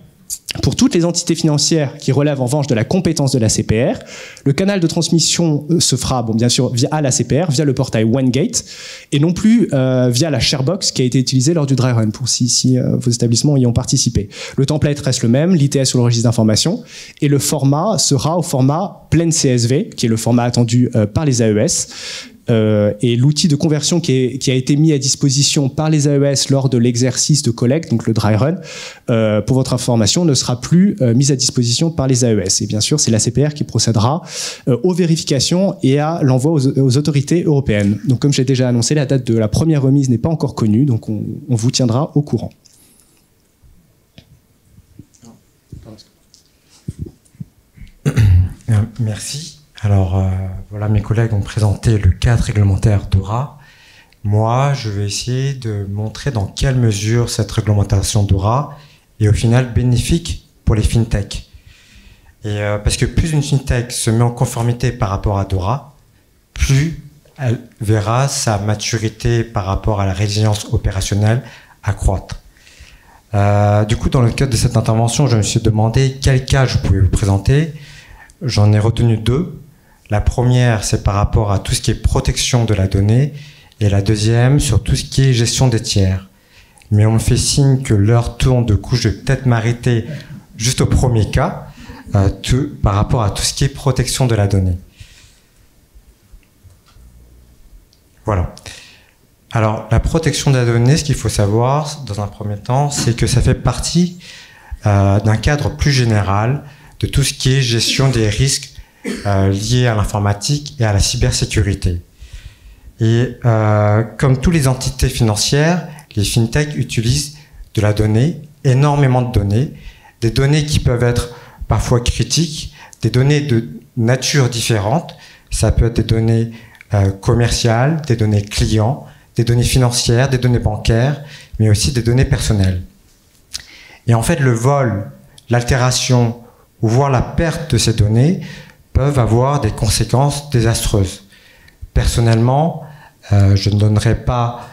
Pour toutes les entités financières qui relèvent en revanche de la compétence de la CPR, le canal de transmission se fera, bien sûr, via la CPR, via le portail OneGate, et non plus via la Sharebox qui a été utilisée lors du dry run, pour si vos établissements y ont participé. Le template reste le même, l'ITS sur le registre d'information, et le format sera au format plein CSV, qui est le format attendu par les AES. Et l'outil de conversion qui a été mis à disposition par les AES lors de l'exercice de collecte, donc le dry run, pour votre information, ne sera plus mis à disposition par les AES. Et bien sûr, c'est la CPR qui procédera aux vérifications et à l'envoi aux autorités européennes. Donc comme j'ai déjà annoncé, la date de la première remise n'est pas encore connue, donc on vous tiendra au courant. Merci. Alors, voilà, mes collègues ont présenté le cadre réglementaire DORA. Moi, je vais essayer de montrer dans quelle mesure cette réglementation DORA est au final bénéfique pour les fintechs. Et parce que plus une fintech se met en conformité par rapport à DORA, plus elle verra sa maturité par rapport à la résilience opérationnelle accroître. Du coup, dans le cadre de cette intervention, je me suis demandé quel cas je pouvais vous présenter. J'en ai retenu deux. La première, c'est par rapport à tout ce qui est protection de la donnée, et la deuxième, sur tout ce qui est gestion des tiers. Mais on me fait signe que l'heure tourne, de coup, je vais peut-être m'arrêter juste au premier cas, par rapport à tout ce qui est protection de la donnée. Voilà. Alors, la protection de la donnée, ce qu'il faut savoir, dans un premier temps, c'est que ça fait partie d'un cadre plus général de tout ce qui est gestion des risques liés à l'informatique et à la cybersécurité. Et comme toutes les entités financières, les fintechs utilisent de la donnée, énormément de données, des données qui peuvent être parfois critiques, des données de nature différente. Ça peut être des données commerciales, des données clients, des données financières, des données bancaires, mais aussi des données personnelles. Et en fait, le vol, l'altération ou voire la perte de ces données peuvent avoir des conséquences désastreuses. Personnellement, je ne donnerais pas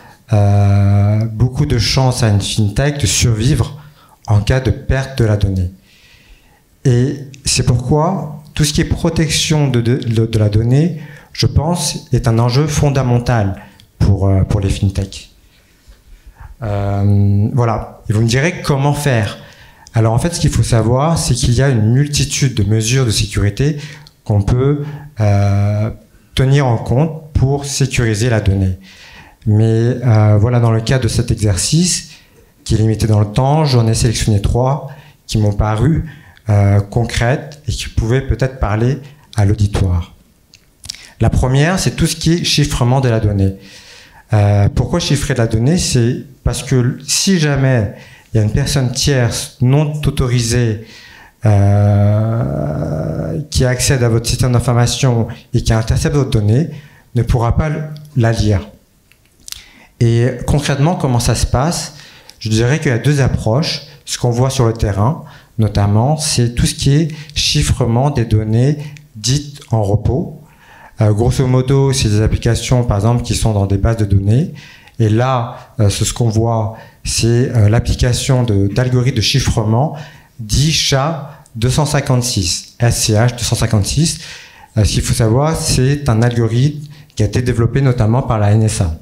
beaucoup de chance à une fintech de survivre en cas de perte de la donnée. Et c'est pourquoi tout ce qui est protection de la donnée, je pense, est un enjeu fondamental pour les fintechs. Voilà. Et vous me direz comment faire. Alors en fait, ce qu'il faut savoir, c'est qu'il y a une multitude de mesures de sécurité qu'on peut tenir en compte pour sécuriser la donnée. Mais voilà, dans le cadre de cet exercice, qui est limité dans le temps, j'en ai sélectionné 3 qui m'ont paru concrètes et qui pouvaient peut-être parler à l'auditoire. La première, c'est tout ce qui est chiffrement de la donnée. Pourquoi chiffrer de la donnée? C'est parce que si jamais il y a une personne tierce non autorisée qui accède à votre système d'information et qui intercepte votre donnée, ne pourra pas la lire. Et concrètement, comment ça se passe? Je dirais qu'il y a 2 approches. Ce qu'on voit sur le terrain, notamment, c'est tout ce qui est chiffrement des données dites en repos. Grosso modo, c'est des applications, par exemple, qui sont dans des bases de données. Et là, ce qu'on voit, c'est l'application d'algorithme de chiffrement dit SHA-256, SCH-256. Ce qu'il faut savoir, c'est un algorithme qui a été développé notamment par la NSA.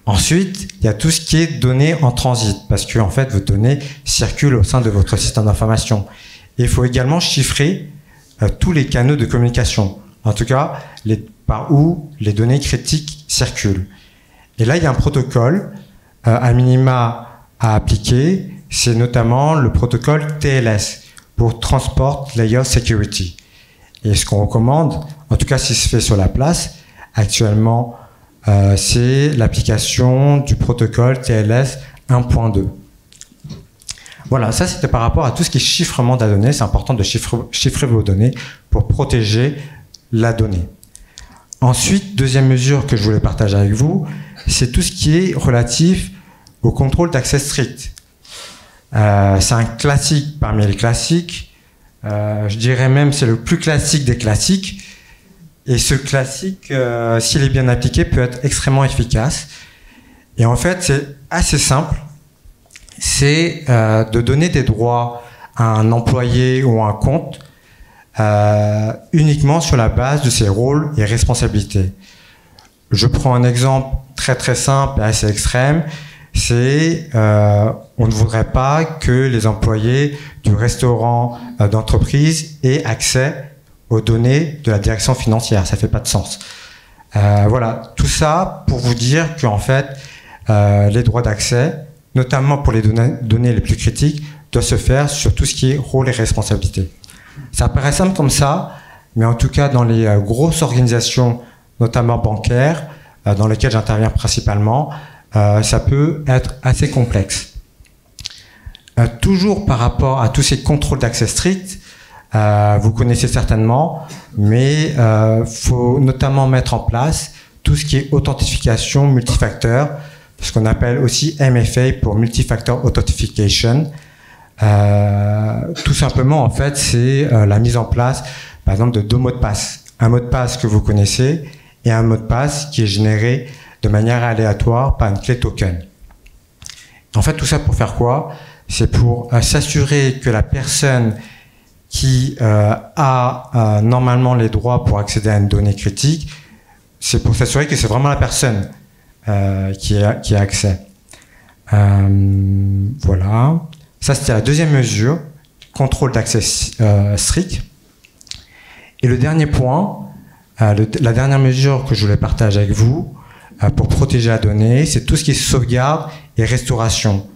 Ensuite, il y a tout ce qui est données en transit, parce que en fait, vos données circulent au sein de votre système d'information. Et il faut également chiffrer tous les canaux de communication, en tout cas, par où les données critiques circulent. Et là, il y a un protocole, à minima, à appliquer, c'est notamment le protocole TLS, pour Transport Layer Security. Et ce qu'on recommande, en tout cas si se fait sur la place, actuellement, c'est l'application du protocole TLS 1.2. Voilà, ça c'était par rapport à tout ce qui est chiffrement de la donnée. C'est important de chiffrer vos données pour protéger la donnée. Ensuite, deuxième mesure que je voulais partager avec vous, c'est tout ce qui est relatif au contrôle d'accès strict. C'est un classique parmi les classiques. Je dirais même c'est le plus classique des classiques. Et ce classique, s'il est bien appliqué, peut être extrêmement efficace. Et en fait, c'est assez simple. C'est de donner des droits à un employé ou à un compte uniquement sur la base de ses rôles et responsabilités. Je prends un exemple très très simple et assez extrême. C'est on ne voudrait pas que les employés du restaurant d'entreprise aient accès aux données de la direction financière. Ça fait pas de sens. Voilà, tout ça pour vous dire qu'en fait, les droits d'accès, notamment pour les données les plus critiques, doivent se faire sur tout ce qui est rôle et responsabilité. Ça paraît simple comme ça, mais en tout cas dans les grosses organisations, notamment bancaires, dans lesquelles j'interviens principalement, ça peut être assez complexe. Toujours par rapport à tous ces contrôles d'accès stricts, vous connaissez certainement, mais faut notamment mettre en place tout ce qui est authentification multifacteur, ce qu'on appelle aussi MFA pour Multifactor Authentication. Tout simplement, en fait, c'est la mise en place, par exemple, de deux mots de passe. Un mot de passe que vous connaissez et un mot de passe qui est généré de manière aléatoire par une clé token. En fait, tout ça pour faire quoi? C'est pour s'assurer que la personne qui a normalement les droits pour accéder à une donnée critique, c'est pour s'assurer que c'est vraiment la personne qui a accès. Voilà. Ça, c'était la deuxième mesure, contrôle d'accès strict. Et le dernier point, la dernière mesure que je voulais partager avec vous pour protéger la donnée, c'est tout ce qui est sauvegarde et restauration.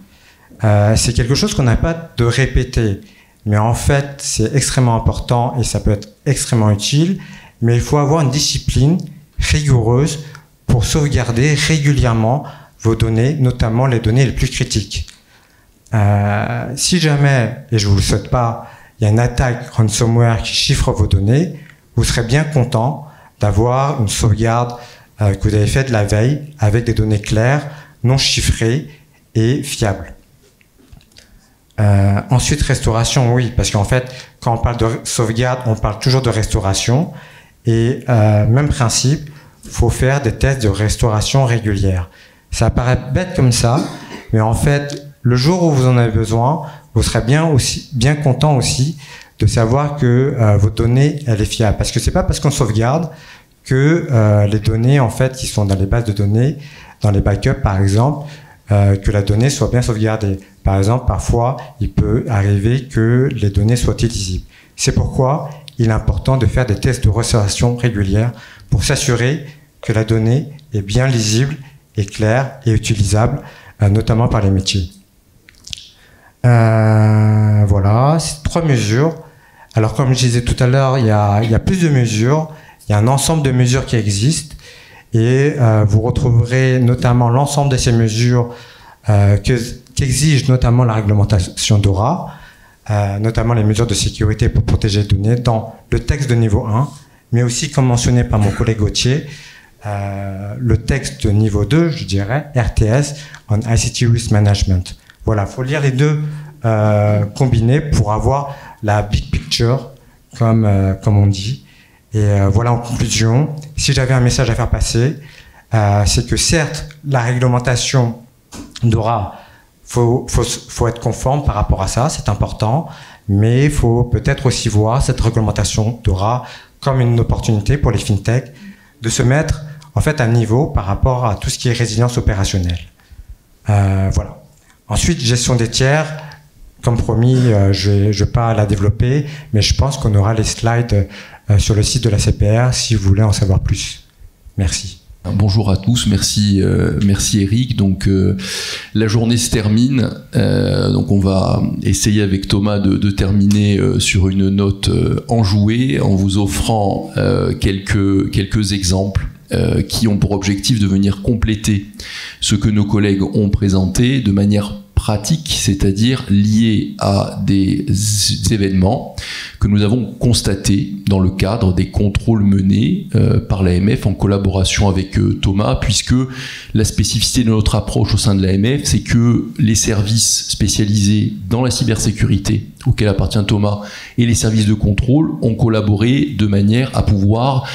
C'est quelque chose qu'on n'a pas de répéter, mais en fait, c'est extrêmement important et ça peut être extrêmement utile, mais il faut avoir une discipline rigoureuse pour sauvegarder régulièrement vos données, notamment les données les plus critiques. Si jamais, et je ne vous le souhaite pas, il y a une attaque ransomware qui chiffre vos données, vous serez bien content d'avoir une sauvegarde que vous avez faite la veille avec des données claires, non chiffrées et fiables. Ensuite, restauration, oui, parce qu'en fait, quand on parle de sauvegarde, on parle toujours de restauration. Et même principe, il faut faire des tests de restauration régulière. Ça paraît bête comme ça, mais en fait, le jour où vous en avez besoin, vous serez bien content aussi de savoir que vos données, elle est fiable. Parce que c'est pas parce qu'on sauvegarde que les données, en fait, qui sont dans les bases de données, dans les backups, par exemple, que la donnée soit bien sauvegardée. Par exemple, parfois, il peut arriver que les données soient illisibles. C'est pourquoi il est important de faire des tests de restauration régulière pour s'assurer que la donnée est bien lisible et claire et utilisable, notamment par les métiers. Voilà, c'est 3 mesures. Alors, comme je disais tout à l'heure, il y a plus de mesures. Il y a un ensemble de mesures qui existent. Et vous retrouverez notamment l'ensemble de ces mesures qu'exige notamment la réglementation DORA, notamment les mesures de sécurité pour protéger les données dans le texte de niveau 1, mais aussi, comme mentionné par mon collègue Gauthier, le texte de niveau 2, je dirais, RTS, on ICT Risk Management. Voilà, il faut lire les deux combinés pour avoir la big picture, comme on dit. Et voilà, en conclusion, si j'avais un message à faire passer, c'est que certes, la réglementation DORA, faut être conforme par rapport à ça, c'est important, mais il faut peut-être aussi voir cette réglementation DORA comme une opportunité pour les fintechs de se mettre en fait à niveau par rapport à tout ce qui est résilience opérationnelle. Voilà. Ensuite, gestion des tiers, comme promis, je vais pas la développer, mais je pense qu'on aura les slides sur le site de la CPR si vous voulez en savoir plus. Merci. Bonjour à tous, merci Eric. Donc la journée se termine, donc on va essayer avec Thomas de terminer sur une note enjouée en vous offrant quelques exemples qui ont pour objectif de venir compléter ce que nos collègues ont présenté de manière pratique, c'est-à-dire lié à des événements que nous avons constatés dans le cadre des contrôles menés par l'AMF en collaboration avec Thomas, puisque la spécificité de notre approche au sein de l'AMF, c'est que les services spécialisés dans la cybersécurité, auxquels appartient Thomas, et les services de contrôle ont collaboré de manière à pouvoir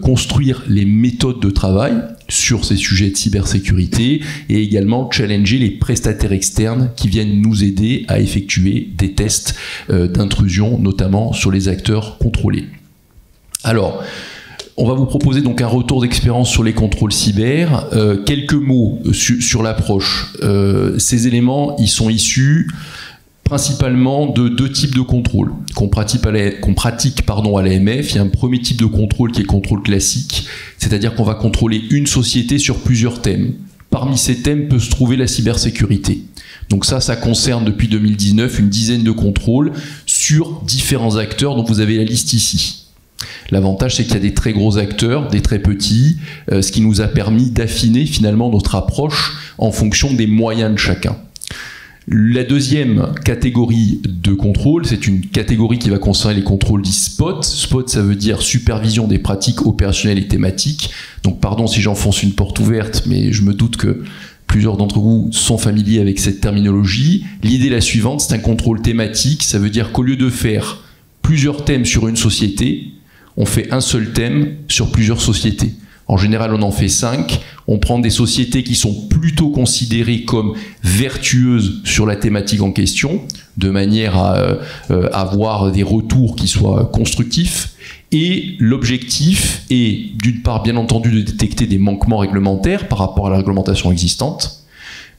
construire les méthodes de travail sur ces sujets de cybersécurité et également challenger les prestataires externes qui viennent nous aider à effectuer des tests d'intrusion, notamment sur les acteurs contrôlés. Alors, on va vous proposer donc un retour d'expérience sur les contrôles cyber. Quelques mots sur l'approche. Ces éléments, ils sont issus principalement de deux types de contrôles qu'on pratique à l'AMF. Il y a un premier type de contrôle qui est le contrôle classique, c'est-à-dire qu'on va contrôler une société sur plusieurs thèmes. Parmi ces thèmes peut se trouver la cybersécurité. Donc ça concerne depuis 2019 une dizaine de contrôles sur différents acteurs dont vous avez la liste ici. L'avantage, c'est qu'il y a des très gros acteurs, des très petits, ce qui nous a permis d'affiner finalement notre approche en fonction des moyens de chacun. La deuxième catégorie de contrôle, c'est une catégorie qui va concerner les contrôles dits SPOT. SPOT, ça veut dire supervision des pratiques opérationnelles et thématiques. Donc pardon si j'enfonce une porte ouverte, mais je me doute que plusieurs d'entre vous sont familiers avec cette terminologie. L'idée est la suivante, c'est un contrôle thématique. Ça veut dire qu'au lieu de faire plusieurs thèmes sur une société, on fait un seul thème sur plusieurs sociétés. En général, on en fait 5. On prend des sociétés qui sont plutôt considérées comme vertueuses sur la thématique en question, de manière à avoir des retours qui soient constructifs. Et l'objectif est, d'une part, bien entendu, de détecter des manquements réglementaires par rapport à la réglementation existante,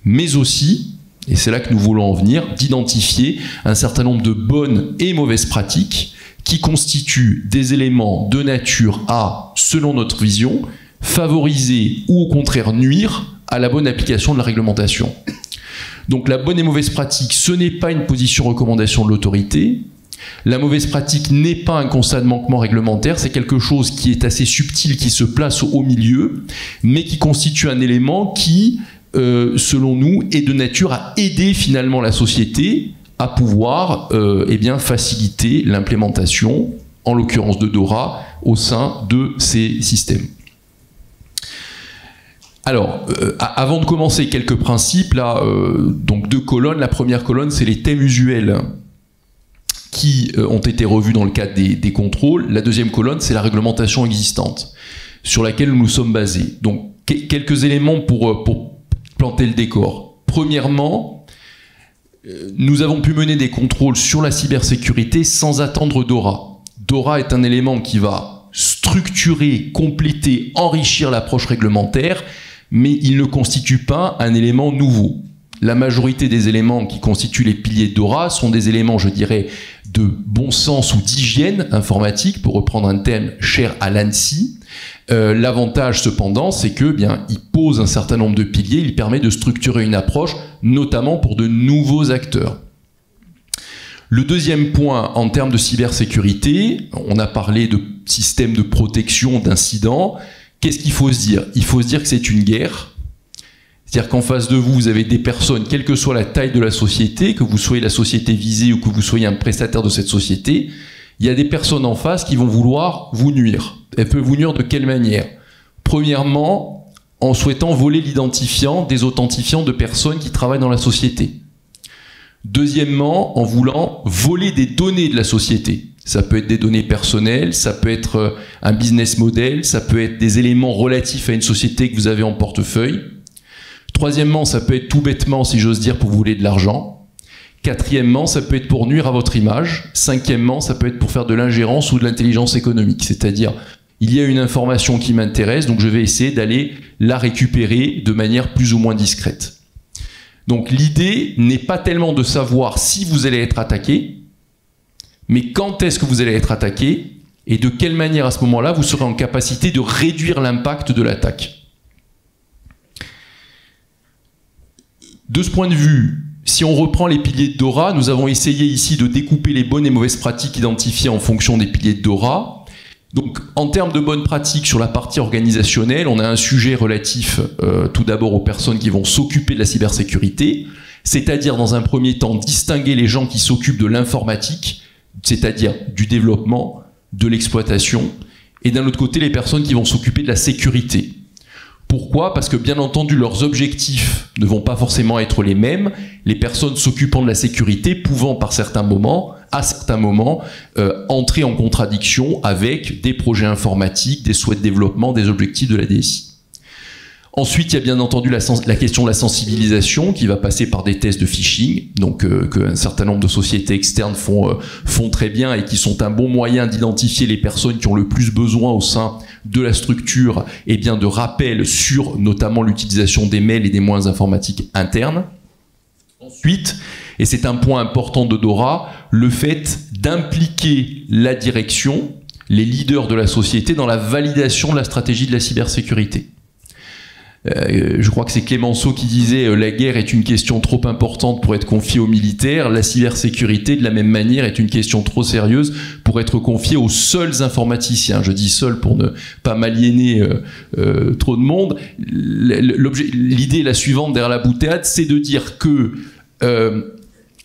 mais aussi, et c'est là que nous voulons en venir, d'identifier un certain nombre de bonnes et mauvaises pratiques qui constituent des éléments de nature à, selon notre vision, favoriser ou au contraire nuire à la bonne application de la réglementation. Donc la bonne et mauvaise pratique, ce n'est pas une position recommandation de l'autorité. La mauvaise pratique n'est pas un constat de manquement réglementaire, c'est quelque chose qui est assez subtil, qui se place au milieu, mais qui constitue un élément qui, selon nous, est de nature à aider finalement la société à pouvoir faciliter l'implémentation, en l'occurrence de DORA, au sein de ces systèmes. Alors, avant de commencer, quelques principes, là, donc 2 colonnes. La première colonne, c'est les thèmes usuels qui ont été revus dans le cadre des contrôles. La deuxième colonne, c'est la réglementation existante, sur laquelle nous nous sommes basés. Donc, quelques éléments pour planter le décor. Premièrement, nous avons pu mener des contrôles sur la cybersécurité sans attendre DORA. DORA est un élément qui va structurer, compléter, enrichir l'approche réglementaire, mais il ne constitue pas un élément nouveau. La majorité des éléments qui constituent les piliers de DORA sont des éléments, je dirais, de bon sens ou d'hygiène informatique, pour reprendre un thème cher à l'ANSSI. L'avantage cependant, c'est que il pose un certain nombre de piliers, il permet de structurer une approche, notamment pour de nouveaux acteurs. Le deuxième point, en termes de cybersécurité, on a parlé de système de protection d'incidents. Qu'est-ce qu'il faut se dire? Il faut se dire que c'est une guerre. C'est-à-dire qu'en face de vous, vous avez des personnes, quelle que soit la taille de la société, que vous soyez la société visée ou que vous soyez un prestataire de cette société, il y a des personnes en face qui vont vouloir vous nuire. Elles peuvent vous nuire de quelle manière? Premièrement, en souhaitant voler l'identifiant des authentifiants de personnes qui travaillent dans la société. Deuxièmement, en voulant voler des données de la société. Ça peut être des données personnelles, ça peut être un business model, ça peut être des éléments relatifs à une société que vous avez en portefeuille. Troisièmement, ça peut être tout bêtement, si j'ose dire, pour vous voler de l'argent. Quatrièmement, ça peut être pour nuire à votre image. Cinquièmement, ça peut être pour faire de l'ingérence ou de l'intelligence économique. C'est-à-dire, il y a une information qui m'intéresse, donc je vais essayer d'aller la récupérer de manière plus ou moins discrète. Donc l'idée n'est pas tellement de savoir si vous allez être attaqué, mais quand est-ce que vous allez être attaqué et de quelle manière à ce moment-là vous serez en capacité de réduire l'impact de l'attaque. De ce point de vue, si on reprend les piliers de DORA, nous avons essayé ici de découper les bonnes et mauvaises pratiques identifiées en fonction des piliers de DORA. Donc en termes de bonnes pratiques sur la partie organisationnelle, on a un sujet relatif tout d'abord aux personnes qui vont s'occuper de la cybersécurité, c'est-à-dire dans un premier temps distinguer les gens qui s'occupent de l'informatique, c'est-à-dire du développement, de l'exploitation, et d'un autre côté les personnes qui vont s'occuper de la sécurité. Pourquoi ? Parce que bien entendu leurs objectifs ne vont pas forcément être les mêmes, les personnes s'occupant de la sécurité pouvant à certains moments, entrer en contradiction avec des projets informatiques, des souhaits de développement, des objectifs de la DSI. Ensuite, il y a bien entendu la question de la sensibilisation qui va passer par des tests de phishing, donc qu'un certain nombre de sociétés externes font très bien et qui sont un bon moyen d'identifier les personnes qui ont le plus besoin au sein de la structure et bien de rappels sur notamment l'utilisation des mails et des moyens informatiques internes. Ensuite, et c'est un point important de DORA, le fait d'impliquer la direction, les leaders de la société dans la validation de la stratégie de la cybersécurité. Je crois que c'est Clémenceau qui disait la guerre est une question trop importante pour être confiée aux militaires, la cybersécurité de la même manière est une question trop sérieuse pour être confiée aux seuls informaticiens. Je dis seuls pour ne pas m'aliéner trop de monde. L'idée est la suivante derrière la boutade, c'est de dire que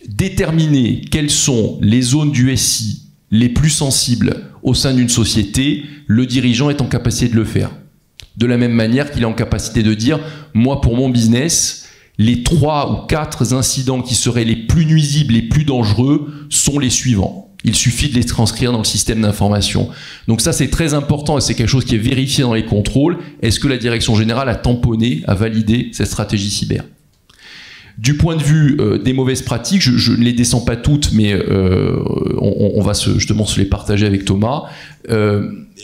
déterminer quelles sont les zones du SI les plus sensibles au sein d'une société, le dirigeant est en capacité de le faire. De la même manière qu'il est en capacité de dire, moi pour mon business, les 3 ou 4 incidents qui seraient les plus nuisibles, les plus dangereux, sont les suivants. Il suffit de les transcrire dans le système d'information. Donc ça c'est très important et c'est quelque chose qui est vérifié dans les contrôles. Est-ce que la direction générale a tamponné, a validé cette stratégie cyber ? Du point de vue des mauvaises pratiques, je ne les descends pas toutes, mais on va justement se les partager avec Thomas.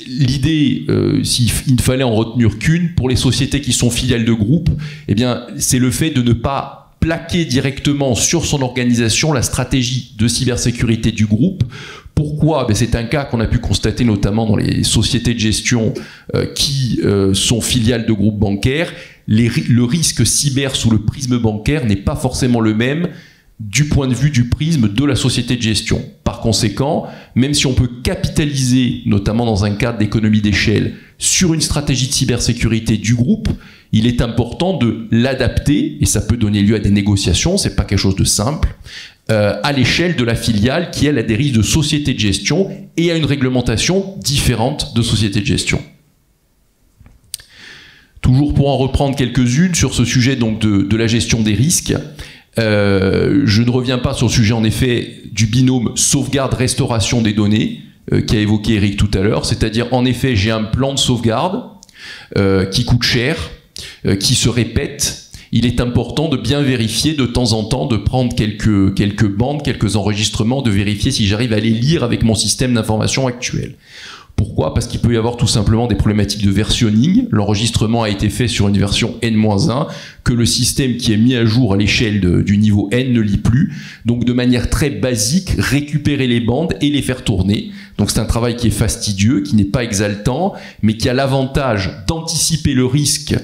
L'idée, s'il ne fallait en retenir qu'une, pour les sociétés qui sont filiales de groupes, eh bien, c'est le fait de ne pas plaquer directement sur son organisation la stratégie de cybersécurité du groupe. Pourquoi ? C'est un cas qu'on a pu constater notamment dans les sociétés de gestion qui sont filiales de groupes bancaires. Le risque cyber sous le prisme bancaire n'est pas forcément le même du point de vue du prisme de la société de gestion. Par conséquent, même si on peut capitaliser, notamment dans un cadre d'économie d'échelle, sur une stratégie de cybersécurité du groupe, il est important de l'adapter, et ça peut donner lieu à des négociations, c'est pas quelque chose de simple, à l'échelle de la filiale qui, elle, a des risques de société de gestion et a une réglementation différente de société de gestion. Toujours pour en reprendre quelques-unes sur ce sujet donc de la gestion des risques, je ne reviens pas sur le sujet en effet du binôme sauvegarde-restauration des données qu'a évoqué Eric tout à l'heure, c'est-à-dire en effet j'ai un plan de sauvegarde qui coûte cher, qui se répète. Il est important de bien vérifier de temps en temps, de prendre quelques bandes, quelques enregistrements, de vérifier si j'arrive à les lire avec mon système d'information actuel. Pourquoi ? Parce qu'il peut y avoir tout simplement des problématiques de versionning. L'enregistrement a été fait sur une version N-1, que le système qui est mis à jour à l'échelle du niveau N ne lit plus. Donc de manière très basique, récupérer les bandes et les faire tourner. Donc c'est un travail qui est fastidieux, qui n'est pas exaltant, mais qui a l'avantage d'anticiper le risque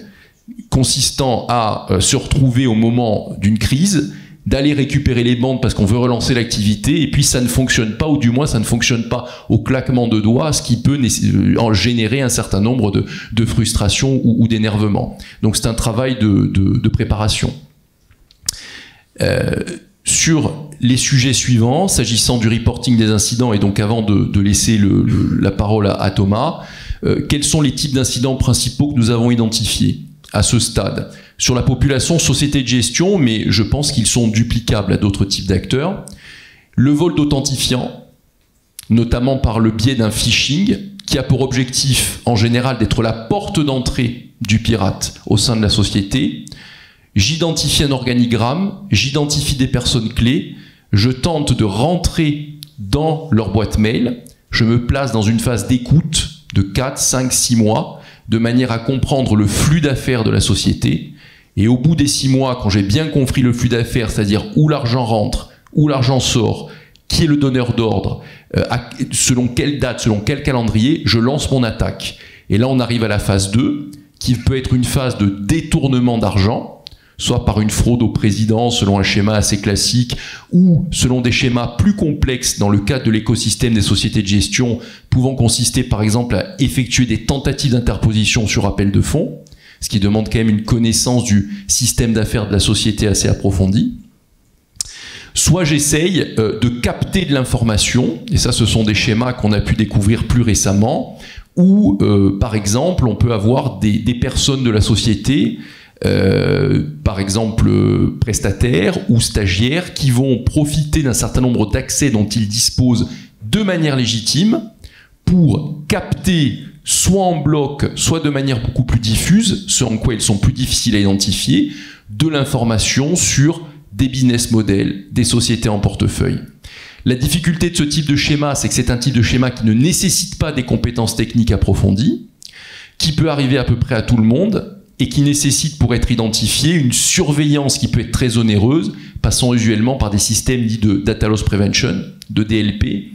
consistant à se retrouver au moment d'une crise, d'aller récupérer les bandes parce qu'on veut relancer l'activité, et puis ça ne fonctionne pas, ou du moins ça ne fonctionne pas au claquement de doigts, ce qui peut en générer un certain nombre de frustrations ou d'énervements. Donc c'est un travail de préparation. Sur les sujets suivants, s'agissant du reporting des incidents, et donc avant de laisser la parole à Thomas, quels sont les types d'incidents principaux que nous avons identifiés à ce stade ? Sur la population société de gestion, mais je pense qu'ils sont duplicables à d'autres types d'acteurs. Le vol d'authentifiants, notamment par le biais d'un phishing qui a pour objectif en général d'être la porte d'entrée du pirate au sein de la société. J'identifie un organigramme, j'identifie des personnes clés, je tente de rentrer dans leur boîte mail, je me place dans une phase d'écoute de 4, 5, 6 mois, de manière à comprendre le flux d'affaires de la société. Et au bout des 6 mois, quand j'ai bien compris le flux d'affaires, c'est-à-dire où l'argent rentre, où l'argent sort, qui est le donneur d'ordre, selon quelle date, selon quel calendrier, je lance mon attaque. Et là, on arrive à la phase 2, qui peut être une phase de détournement d'argent, soit par une fraude au président selon un schéma assez classique, ou selon des schémas plus complexes dans le cadre de l'écosystème des sociétés de gestion, pouvant consister par exemple à effectuer des tentatives d'interposition sur appel de fonds, ce qui demande quand même une connaissance du système d'affaires de la société assez approfondie. Soit j'essaye de capter de l'information, et ça ce sont des schémas qu'on a pu découvrir plus récemment, où par exemple on peut avoir des personnes de la société, par exemple prestataires ou stagiaires, qui vont profiter d'un certain nombre d'accès dont ils disposent de manière légitime pour capter soit en bloc, soit de manière beaucoup plus diffuse, ce en quoi ils sont plus difficiles à identifier, de l'information sur des business models, des sociétés en portefeuille. La difficulté de ce type de schéma, c'est que c'est un type de schéma qui ne nécessite pas des compétences techniques approfondies, qui peut arriver à peu près à tout le monde, et qui nécessite, pour être identifié, une surveillance qui peut être très onéreuse, passant usuellement par des systèmes dits de data loss prevention, de DLP,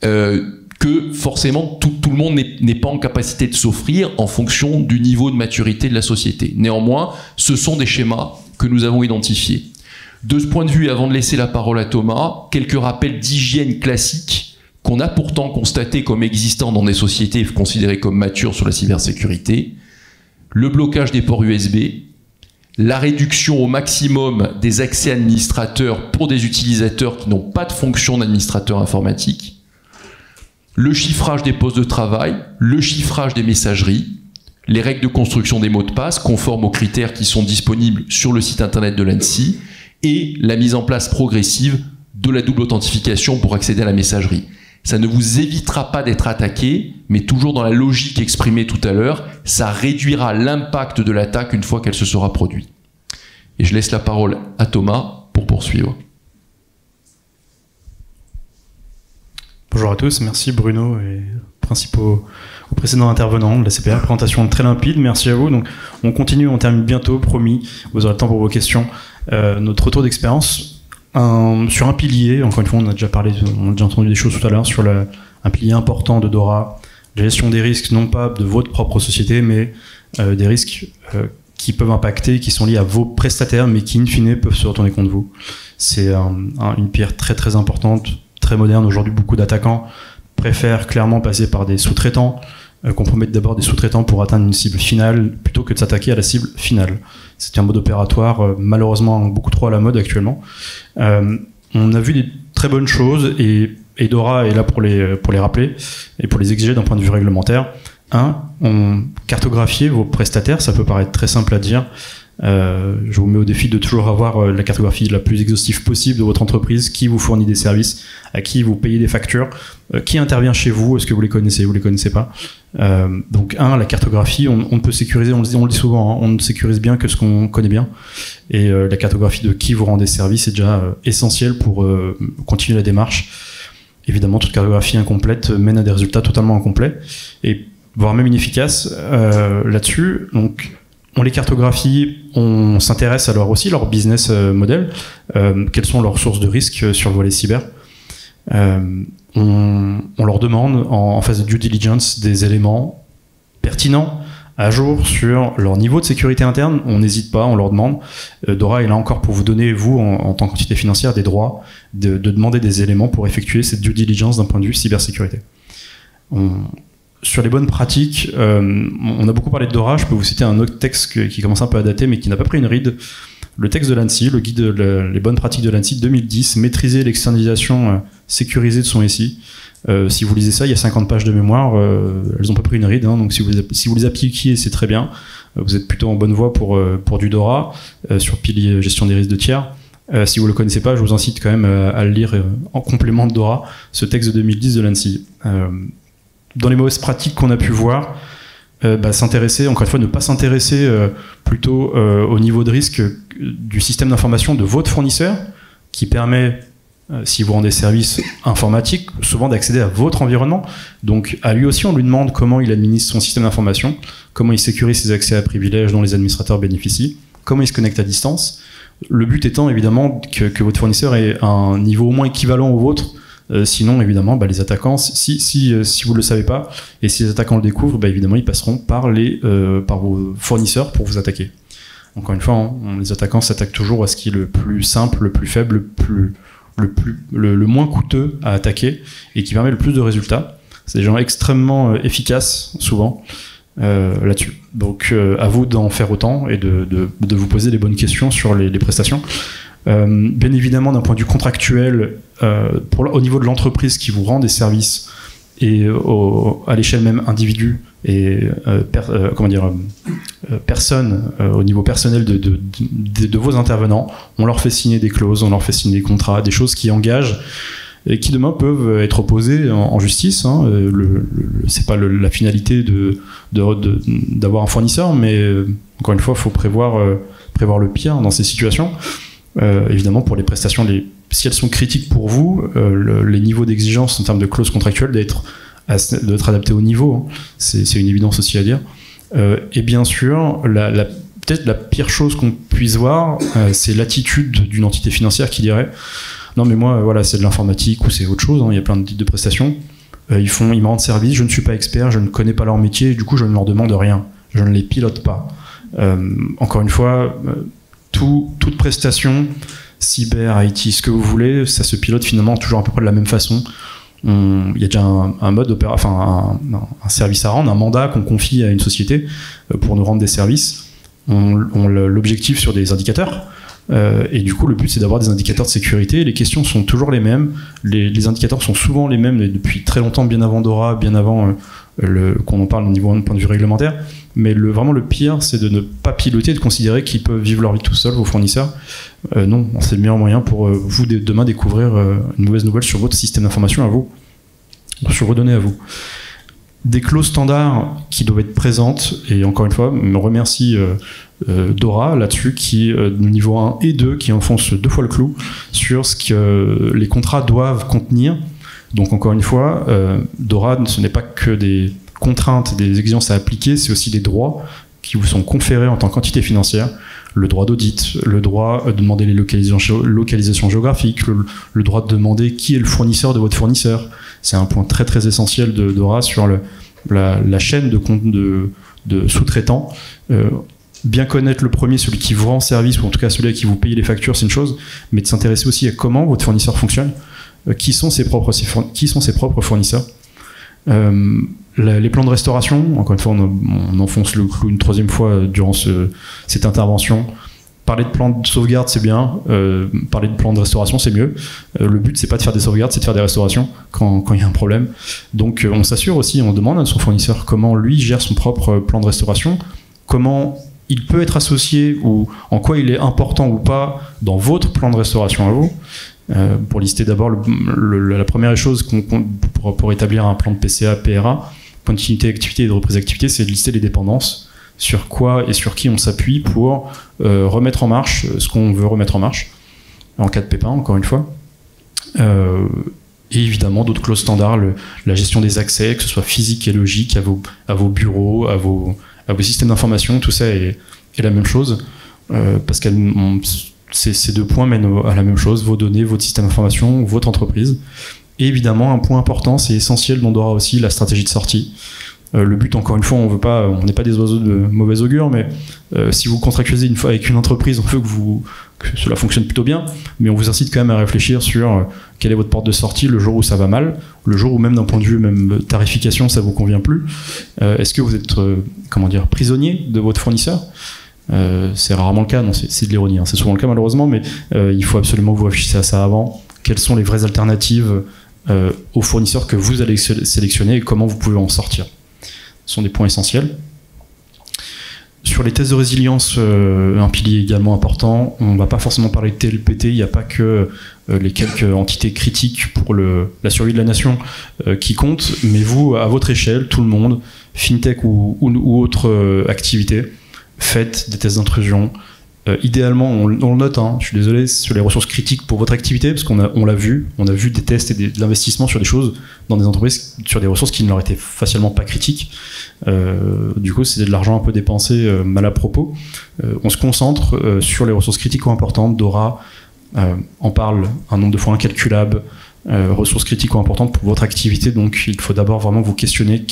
que forcément tout le monde n'est pas en capacité de s'offrir en fonction du niveau de maturité de la société. Néanmoins, ce sont des schémas que nous avons identifiés. De ce point de vue, avant de laisser la parole à Thomas, quelques rappels d'hygiène classiques qu'on a pourtant constatés comme existants dans des sociétés considérées comme matures sur la cybersécurité. Le blocage des ports USB, la réduction au maximum des accès administrateurs pour des utilisateurs qui n'ont pas de fonction d'administrateur informatique, le chiffrage des postes de travail, le chiffrage des messageries, les règles de construction des mots de passe conformes aux critères qui sont disponibles sur le site internet de l'ANSSI et la mise en place progressive de la double authentification pour accéder à la messagerie. Ça ne vous évitera pas d'être attaqué, mais toujours dans la logique exprimée tout à l'heure, ça réduira l'impact de l'attaque une fois qu'elle se sera produite. Et je laisse la parole à Thomas pour poursuivre. Bonjour à tous, merci Bruno et principaux aux précédents intervenants de la CPR. Présentation très limpide, merci à vous. Donc, on continue, on termine bientôt, promis. Vous aurez le temps pour vos questions. Notre retour d'expérience sur un pilier, encore une fois, on a déjà entendu des choses tout à l'heure, sur un pilier important de Dora, la gestion des risques, non pas de votre propre société, mais des risques qui peuvent impacter, qui sont liés à vos prestataires, mais qui, in fine, peuvent se retourner contre vous. C'est une pierre très très importante, très moderne. Aujourd'hui, beaucoup d'attaquants préfèrent clairement passer par des sous-traitants, compromettre d'abord des sous-traitants pour atteindre une cible finale, plutôt que de s'attaquer à la cible finale. C'est un mode opératoire malheureusement beaucoup trop à la mode actuellement. On a vu des très bonnes choses et Dora est là pour les rappeler et pour les exiger d'un point de vue réglementaire. On cartographier vos prestataires, ça peut paraître très simple à dire. Je vous mets au défi de toujours avoir la cartographie la plus exhaustive possible de votre entreprise, qui vous fournit des services, à qui vous payez des factures, qui intervient chez vous, est-ce que vous les connaissez, vous les connaissez pas. Donc la cartographie, on ne peut sécuriser, on le dit souvent, hein, on ne sécurise bien que ce qu'on connaît bien, et la cartographie de qui vous rend des services est déjà essentielle pour continuer la démarche. Évidemment, toute cartographie incomplète mène à des résultats totalement incomplets, et voire même inefficaces là-dessus. Donc on les cartographie, on s'intéresse alors aussi à leur business model, quelles sont leurs sources de risque sur le volet cyber. On leur demande en phase de due diligence des éléments pertinents, à jour sur leur niveau de sécurité interne. On n'hésite pas, on leur demande. Dora est là encore pour vous donner, vous, en tant qu'entité financière, des droits de demander des éléments pour effectuer cette due diligence d'un point de vue cybersécurité. Sur les bonnes pratiques, on a beaucoup parlé de Dora. Je peux vous citer un autre texte qui commence un peu à dater, mais qui n'a pas pris une ride. Le texte de l'ANSSI, le guide les bonnes pratiques de l'ANSSI 2010, maîtriser l'externalisation sécurisée de son SI. Si vous lisez ça, il y a 50 pages de mémoire, elles n'ont pas pris une ride, hein, donc si vous les appliquez, c'est très bien. Vous êtes plutôt en bonne voie pour du Dora, sur pilier gestion des risques de tiers. Si vous le connaissez pas, je vous incite quand même à le lire en complément de Dora, ce texte de 2010 de l'ANSSI. Dans les mauvaises pratiques qu'on a pu voir, s'intéresser, encore une fois, ne pas s'intéresser plutôt au niveau de risque du système d'information de votre fournisseur, qui permet, si vous rendez service informatique, souvent d'accéder à votre environnement. Donc à lui aussi, on lui demande comment il administre son système d'information, comment il sécurise ses accès à privilèges dont les administrateurs bénéficient, comment il se connecte à distance. Le but étant évidemment que votre fournisseur ait un niveau au moins équivalent au vôtre. Sinon, évidemment, les attaquants, si vous ne le savez pas, et si les attaquants le découvrent, évidemment, ils passeront par vos fournisseurs pour vous attaquer. Encore une fois, les attaquants s'attaquent toujours à ce qui est le plus simple, le plus faible, le moins coûteux à attaquer, et qui permet le plus de résultats. C'est des gens extrêmement efficaces, souvent, là-dessus. Donc, à vous d'en faire autant, et de vous poser les bonnes questions sur les prestations. Bien évidemment, d'un point de vue contractuel, au niveau de l'entreprise qui vous rend des services et à l'échelle même individu et personne au niveau personnel de vos intervenants, on leur fait signer des clauses, on leur fait signer des contrats, des choses qui engagent et qui demain peuvent être opposées en justice. C'est pas la finalité d'avoir un fournisseur, mais encore une fois, il faut prévoir le pire dans ces situations. Évidemment, pour les prestations, si elles sont critiques pour vous, les niveaux d'exigence en termes de clauses contractuelles doivent être adaptés au niveau. C'est une évidence aussi à dire. Et bien sûr, peut-être la pire chose qu'on puisse voir, c'est l'attitude d'une entité financière qui dirait « Non mais moi, c'est de l'informatique ou c'est autre chose, il y a plein de types de prestations. Ils me rendent service, je ne suis pas expert, je ne connais pas leur métier, du coup je ne leur demande rien, je ne les pilote pas. » Encore une fois, toute prestation, cyber, IT, ce que vous voulez, ça se pilote finalement toujours à peu près de la même façon. Il y a déjà un service à rendre, un mandat qu'on confie à une société pour nous rendre des services. On l'objectif sur des indicateurs. Et du coup, le but, c'est d'avoir des indicateurs de sécurité. Les questions sont toujours les mêmes. Les indicateurs sont souvent les mêmes depuis très longtemps, bien avant Dora, bien avant qu'on en parle au niveau d'un point de vue réglementaire. Mais vraiment le pire, c'est de ne pas piloter, de considérer qu'ils peuvent vivre leur vie tout seuls, vos fournisseurs. Non, c'est le meilleur moyen pour vous demain découvrir une mauvaise nouvelle sur votre système d'information à vous, sur vos données à vous. Des clauses standards qui doivent être présentes, et encore une fois, me remercie Dora là-dessus, qui niveau 1 et 2, qui enfonce 2 fois le clou sur ce que les contrats doivent contenir. Donc encore une fois, Dora, ce n'est pas que des contraintes, des exigences à appliquer, c'est aussi des droits qui vous sont conférés en tant qu'entité financière. Le droit d'audit, le droit de demander les localisations géographiques, le droit de demander qui est le fournisseur de votre fournisseur. C'est un point très très essentiel de Dora sur la chaîne de sous-traitants. Bien connaître le premier, celui qui vous rend service, ou en tout cas celui à qui vous payez les factures, c'est une chose, mais de s'intéresser aussi à comment votre fournisseur fonctionne, qui sont ses propres fournisseurs. Les plans de restauration, encore une fois, on enfonce le clou une troisième fois durant cette intervention. Parler de plan de sauvegarde, c'est bien. Parler de plan de restauration, c'est mieux. Le but, c'est pas de faire des sauvegardes, c'est de faire des restaurations quand il y a un problème. Donc, on s'assure aussi, on demande à son fournisseur comment lui gère son propre plan de restauration, comment il peut être associé ou en quoi il est important ou pas dans votre plan de restauration à vous. Pour lister d'abord la première chose pour établir un plan de PCA, PRA, continuité d'activité et de reprise d'activité, c'est de lister les dépendances, sur quoi et sur qui on s'appuie pour remettre en marche ce qu'on veut remettre en marche, en cas de pépin, encore une fois. Et évidemment, d'autres clauses standards, la gestion des accès, que ce soit physique et logique, à vos bureaux, à vos systèmes d'information, tout ça est la même chose, parce que ces 2 points mènent à la même chose, vos données, votre système d'information, votre entreprise. Et évidemment, un point important, c'est essentiel dans Dora aussi, la stratégie de sortie. Le but, encore une fois, on n'est pas des oiseaux de mauvais augure, mais si vous contractualisez une fois avec une entreprise, on veut que cela fonctionne plutôt bien, mais on vous incite quand même à réfléchir sur quelle est votre porte de sortie le jour où ça va mal, le jour où même d'un point de vue même tarification, ça vous convient plus. Est-ce que vous êtes prisonnier de votre fournisseur ? C'est rarement le cas, non, c'est de l'ironie, c'est souvent le cas malheureusement, mais il faut absolument que vous réfléchissiez à ça avant. Quelles sont les vraies alternatives aux fournisseurs que vous allez sélectionner et comment vous pouvez en sortir ? Ce sont des points essentiels. Sur les tests de résilience, un pilier également important, on ne va pas forcément parler de TLPT, il n'y a pas que les quelques entités critiques pour la survie de la nation qui comptent, mais vous, à votre échelle, tout le monde, FinTech ou autre activité, faites des tests d'intrusion. Idéalement, on le note, hein, je suis désolé, sur les ressources critiques pour votre activité, parce qu'on on a vu des tests et de l'investissement sur des choses dans des entreprises, sur des ressources qui ne leur étaient facialement pas critiques. Du coup, c'est de l'argent un peu dépensé mal à propos. On se concentre sur les ressources critiques ou importantes. Dora en parle un nombre de fois incalculable. Ressources critiques ou importantes pour votre activité, donc il faut d'abord vraiment vous questionner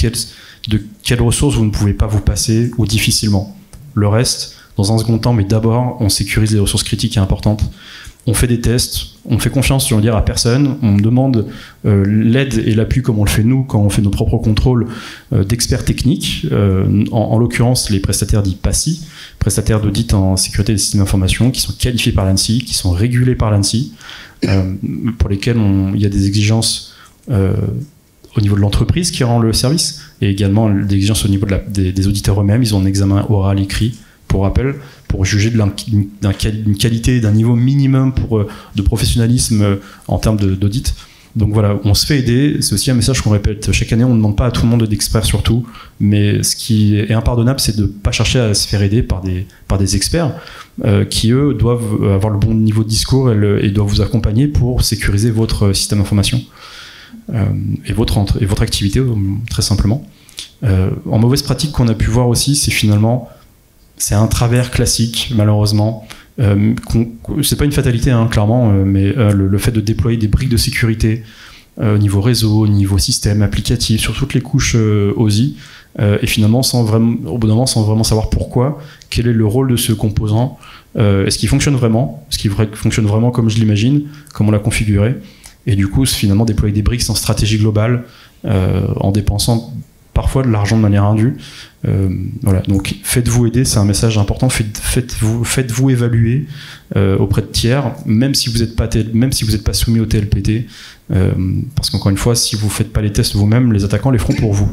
de quelles ressources vous ne pouvez pas vous passer ou difficilement. Le reste, dans un second temps, mais d'abord, on sécurise les ressources critiques et importantes. On fait des tests, on fait confiance, si on veut dire, à personne. On demande l'aide et l'appui, comme on le fait nous, quand on fait nos propres contrôles, d'experts techniques. En l'occurrence, les prestataires dits PASI, prestataires d'audit en sécurité des systèmes d'information, qui sont qualifiés par l'ANSSI, qui sont régulés par l'ANSSI, pour lesquels il y a des exigences au niveau de l'entreprise qui rend le service, et également des exigences au niveau des auditeurs eux-mêmes. Ils ont un examen oral écrit, pour rappel, pour juger d'une qualité, d'un niveau minimum de professionnalisme en termes d'audit. Donc voilà, on se fait aider, c'est aussi un message qu'on répète chaque année, on ne demande pas à tout le monde d'experts surtout, mais ce qui est impardonnable, c'est de ne pas chercher à se faire aider par des experts qui, eux, doivent avoir le bon niveau de discours et doivent vous accompagner pour sécuriser votre système d'information et votre activité, très simplement. En mauvaise pratique qu'on a pu voir aussi, c'est un travers classique, malheureusement. C'est pas une fatalité, hein, clairement, mais le fait de déployer des briques de sécurité au niveau réseau, au niveau système, applicatif, sur toutes les couches OSI, et finalement, au bout d'un moment, sans vraiment savoir pourquoi, quel est le rôle de ce composant, est-ce qu'il fonctionne vraiment, est-ce qu'il fonctionne vraiment comme je l'imagine, comme on l'a configuré, et du coup, finalement, déployer des briques sans stratégie globale, en dépensant parfois de l'argent de manière indue. Voilà, donc faites-vous aider, c'est un message important. Faites-vous évaluer auprès de tiers, même si vous n'êtes pas soumis au TLPT, parce qu'encore une fois, si vous ne faites pas les tests vous-même, les attaquants les feront pour vous.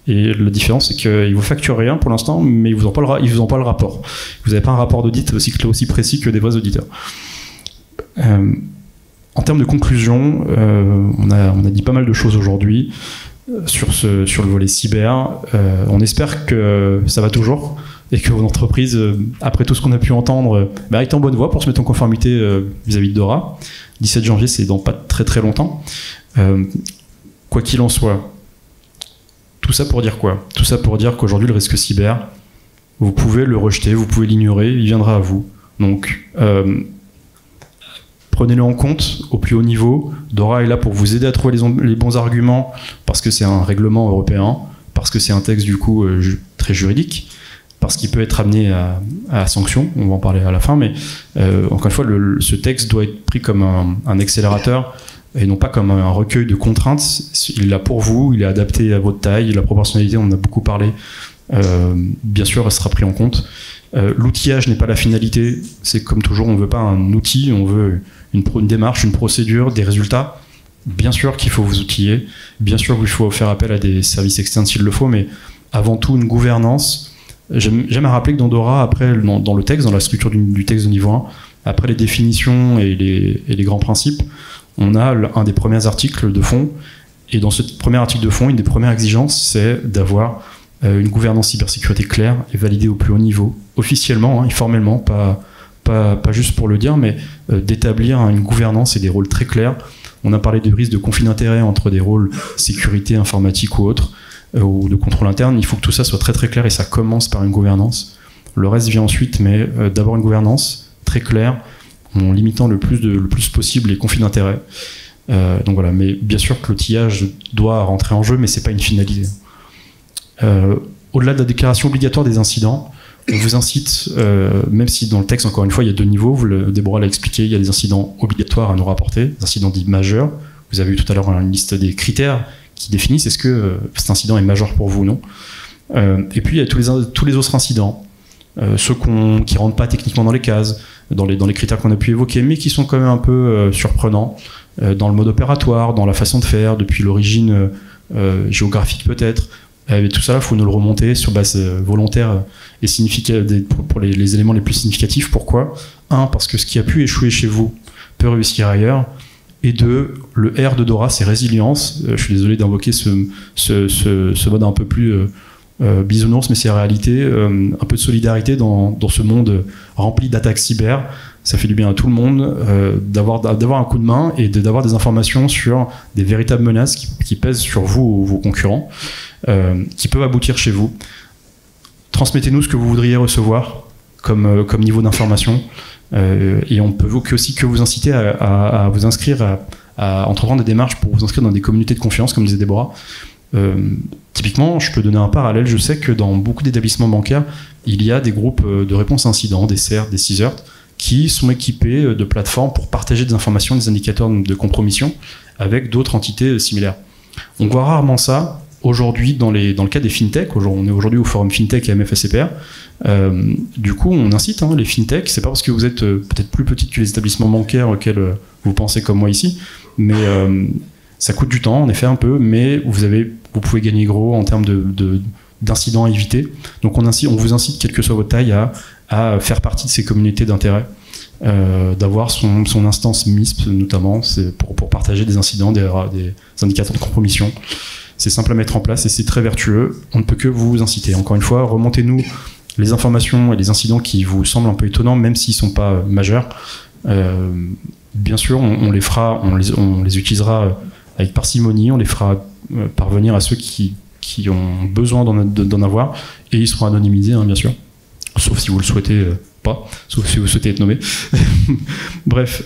Et la différence, c'est qu'ils vous facturent rien pour l'instant, mais ils vous ont pas le rapport. Vous n'avez pas un rapport d'audit aussi précis que des vrais auditeurs. En termes de conclusion, on a dit pas mal de choses aujourd'hui. Sur le volet cyber, on espère que ça va toujours et que vos entreprises, après tout ce qu'on a pu entendre, est en bonne voie pour se mettre en conformité vis-à-vis de Dora. 17 janvier, c'est dans pas très très longtemps. Quoi qu'il en soit, tout ça pour dire quoi? Tout ça pour dire qu'aujourd'hui, le risque cyber, vous pouvez le rejeter, vous pouvez l'ignorer, il viendra à vous. Donc, prenez-le en compte au plus haut niveau. Dora est là pour vous aider à trouver les bons arguments, parce que c'est un règlement européen, parce que c'est un texte du coup très juridique, parce qu'il peut être amené à sanction, on va en parler à la fin, mais encore une fois, ce texte doit être pris comme un accélérateur et non pas comme un recueil de contraintes. Il est là pour vous, il est adapté à votre taille, la proportionnalité, on en a beaucoup parlé, bien sûr, elle sera pris en compte. L'outillage n'est pas la finalité, c'est comme toujours, on ne veut pas un outil, on veut une démarche, une procédure, des résultats. Bien sûr qu'il faut vous outiller, bien sûr qu'il faut faire appel à des services externes s'il le faut, mais avant tout une gouvernance. J'aime à rappeler que dans Dora, après, dans le texte, dans la structure du texte de niveau 1, après les définitions et les grands principes, on a un des premiers articles de fond, et dans ce premier article de fond, une des premières exigences, c'est d'avoir une gouvernance cybersécurité claire et validée au plus haut niveau, officiellement et formellement, pas juste pour le dire, mais d'établir une gouvernance et des rôles très clairs. On a parlé de risque de conflit d'intérêts entre des rôles sécurité, informatique ou autres, ou de contrôle interne. Il faut que tout ça soit très très clair et ça commence par une gouvernance. Le reste vient ensuite, mais d'abord une gouvernance très claire, en limitant le plus possible les conflits d'intérêts. Donc voilà, mais bien sûr que l'outillage doit rentrer en jeu, mais c'est pas une finalité. Au-delà de la déclaration obligatoire des incidents, on vous incite, même si dans le texte, encore une fois, il y a 2 niveaux, Déborah l'a expliqué, il y a des incidents obligatoires à nous rapporter, des incidents dits majeurs. Vous avez vu tout à l'heure une liste des critères qui définissent est-ce que cet incident est majeur pour vous ou non. Et puis il y a tous les autres incidents, ceux qui ne rentrent pas techniquement dans les cases, dans les critères qu'on a pu évoquer, mais qui sont quand même un peu surprenants, dans le mode opératoire, dans la façon de faire, depuis l'origine géographique peut-être, Et tout ça, il faut nous le remonter sur base volontaire et pour les éléments les plus significatifs. Pourquoi ? 1, parce que ce qui a pu échouer chez vous peut réussir ailleurs. Et 2, le R de Dora, c'est résilience. Je suis désolé d'invoquer ce mode un peu plus bisounours, mais c'est en réalité un peu de solidarité dans ce monde rempli d'attaques cyber. Ça fait du bien à tout le monde d'avoir un coup de main et d'avoir des informations sur des véritables menaces qui pèsent sur vous ou vos concurrents, qui peuvent aboutir chez vous. Transmettez-nous ce que vous voudriez recevoir comme niveau d'information. Et on peut aussi que vous inciter à vous inscrire, à entreprendre des démarches pour vous inscrire dans des communautés de confiance, comme disait Déborah. Typiquement, je peux donner un parallèle. Je sais que dans beaucoup d'établissements bancaires, il y a des groupes de réponse à incidents, des CERT, des CISERT, qui sont équipés de plateformes pour partager des informations, des indicateurs de compromission avec d'autres entités similaires. On voit rarement ça aujourd'hui dans le cas des fintech. On est aujourd'hui au forum fintech et MFSCPR. Du coup, on incite les fintech. C'est pas parce que vous êtes peut-être plus petite que les établissements bancaires auxquels vous pensez comme moi ici, mais ça coûte du temps, en effet, un peu, mais vous pouvez gagner gros en termes d'incidents à éviter. Donc on vous incite, quelle que soit votre taille, à faire partie de ces communautés d'intérêt, d'avoir son instance MISP notamment, c'est pour partager des incidents, des indicateurs de compromission. C'est simple à mettre en place et c'est très vertueux. On ne peut que vous inciter. Encore une fois, remontez-nous les informations et les incidents qui vous semblent un peu étonnants, même s'ils ne sont pas majeurs. Bien sûr, on les utilisera avec parcimonie, on les fera parvenir à ceux qui ont besoin d'en avoir, et ils seront anonymisés, bien sûr, sauf si vous le souhaitez pas, sauf si vous souhaitez être nommé. Bref,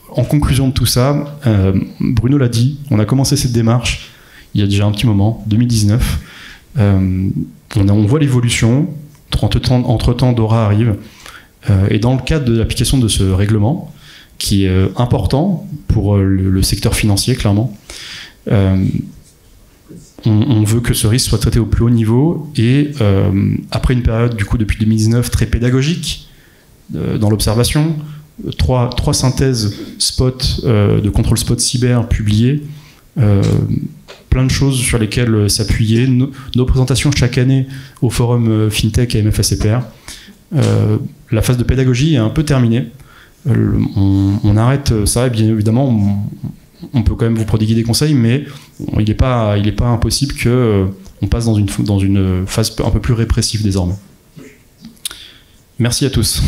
en conclusion de tout ça, Bruno l'a dit, on a commencé cette démarche il y a déjà un petit moment, 2019. On voit l'évolution. Entre-temps, Dora arrive. Et dans le cadre de l'application de ce règlement, qui est important pour le secteur financier, clairement, on veut que ce risque soit traité au plus haut niveau. Et après une période, du coup, depuis 2019, très pédagogique dans l'observation, trois synthèses spot de contrôle spot cyber publiées, plein de choses sur lesquelles s'appuyer, nos présentations chaque année au forum FinTech et MFACPR. La phase de pédagogie est un peu terminée. On arrête ça, et bien évidemment, on peut quand même vous prodiguer des conseils, mais il n'est pas impossible qu'on passe dans une phase un peu plus répressive désormais. Merci à tous.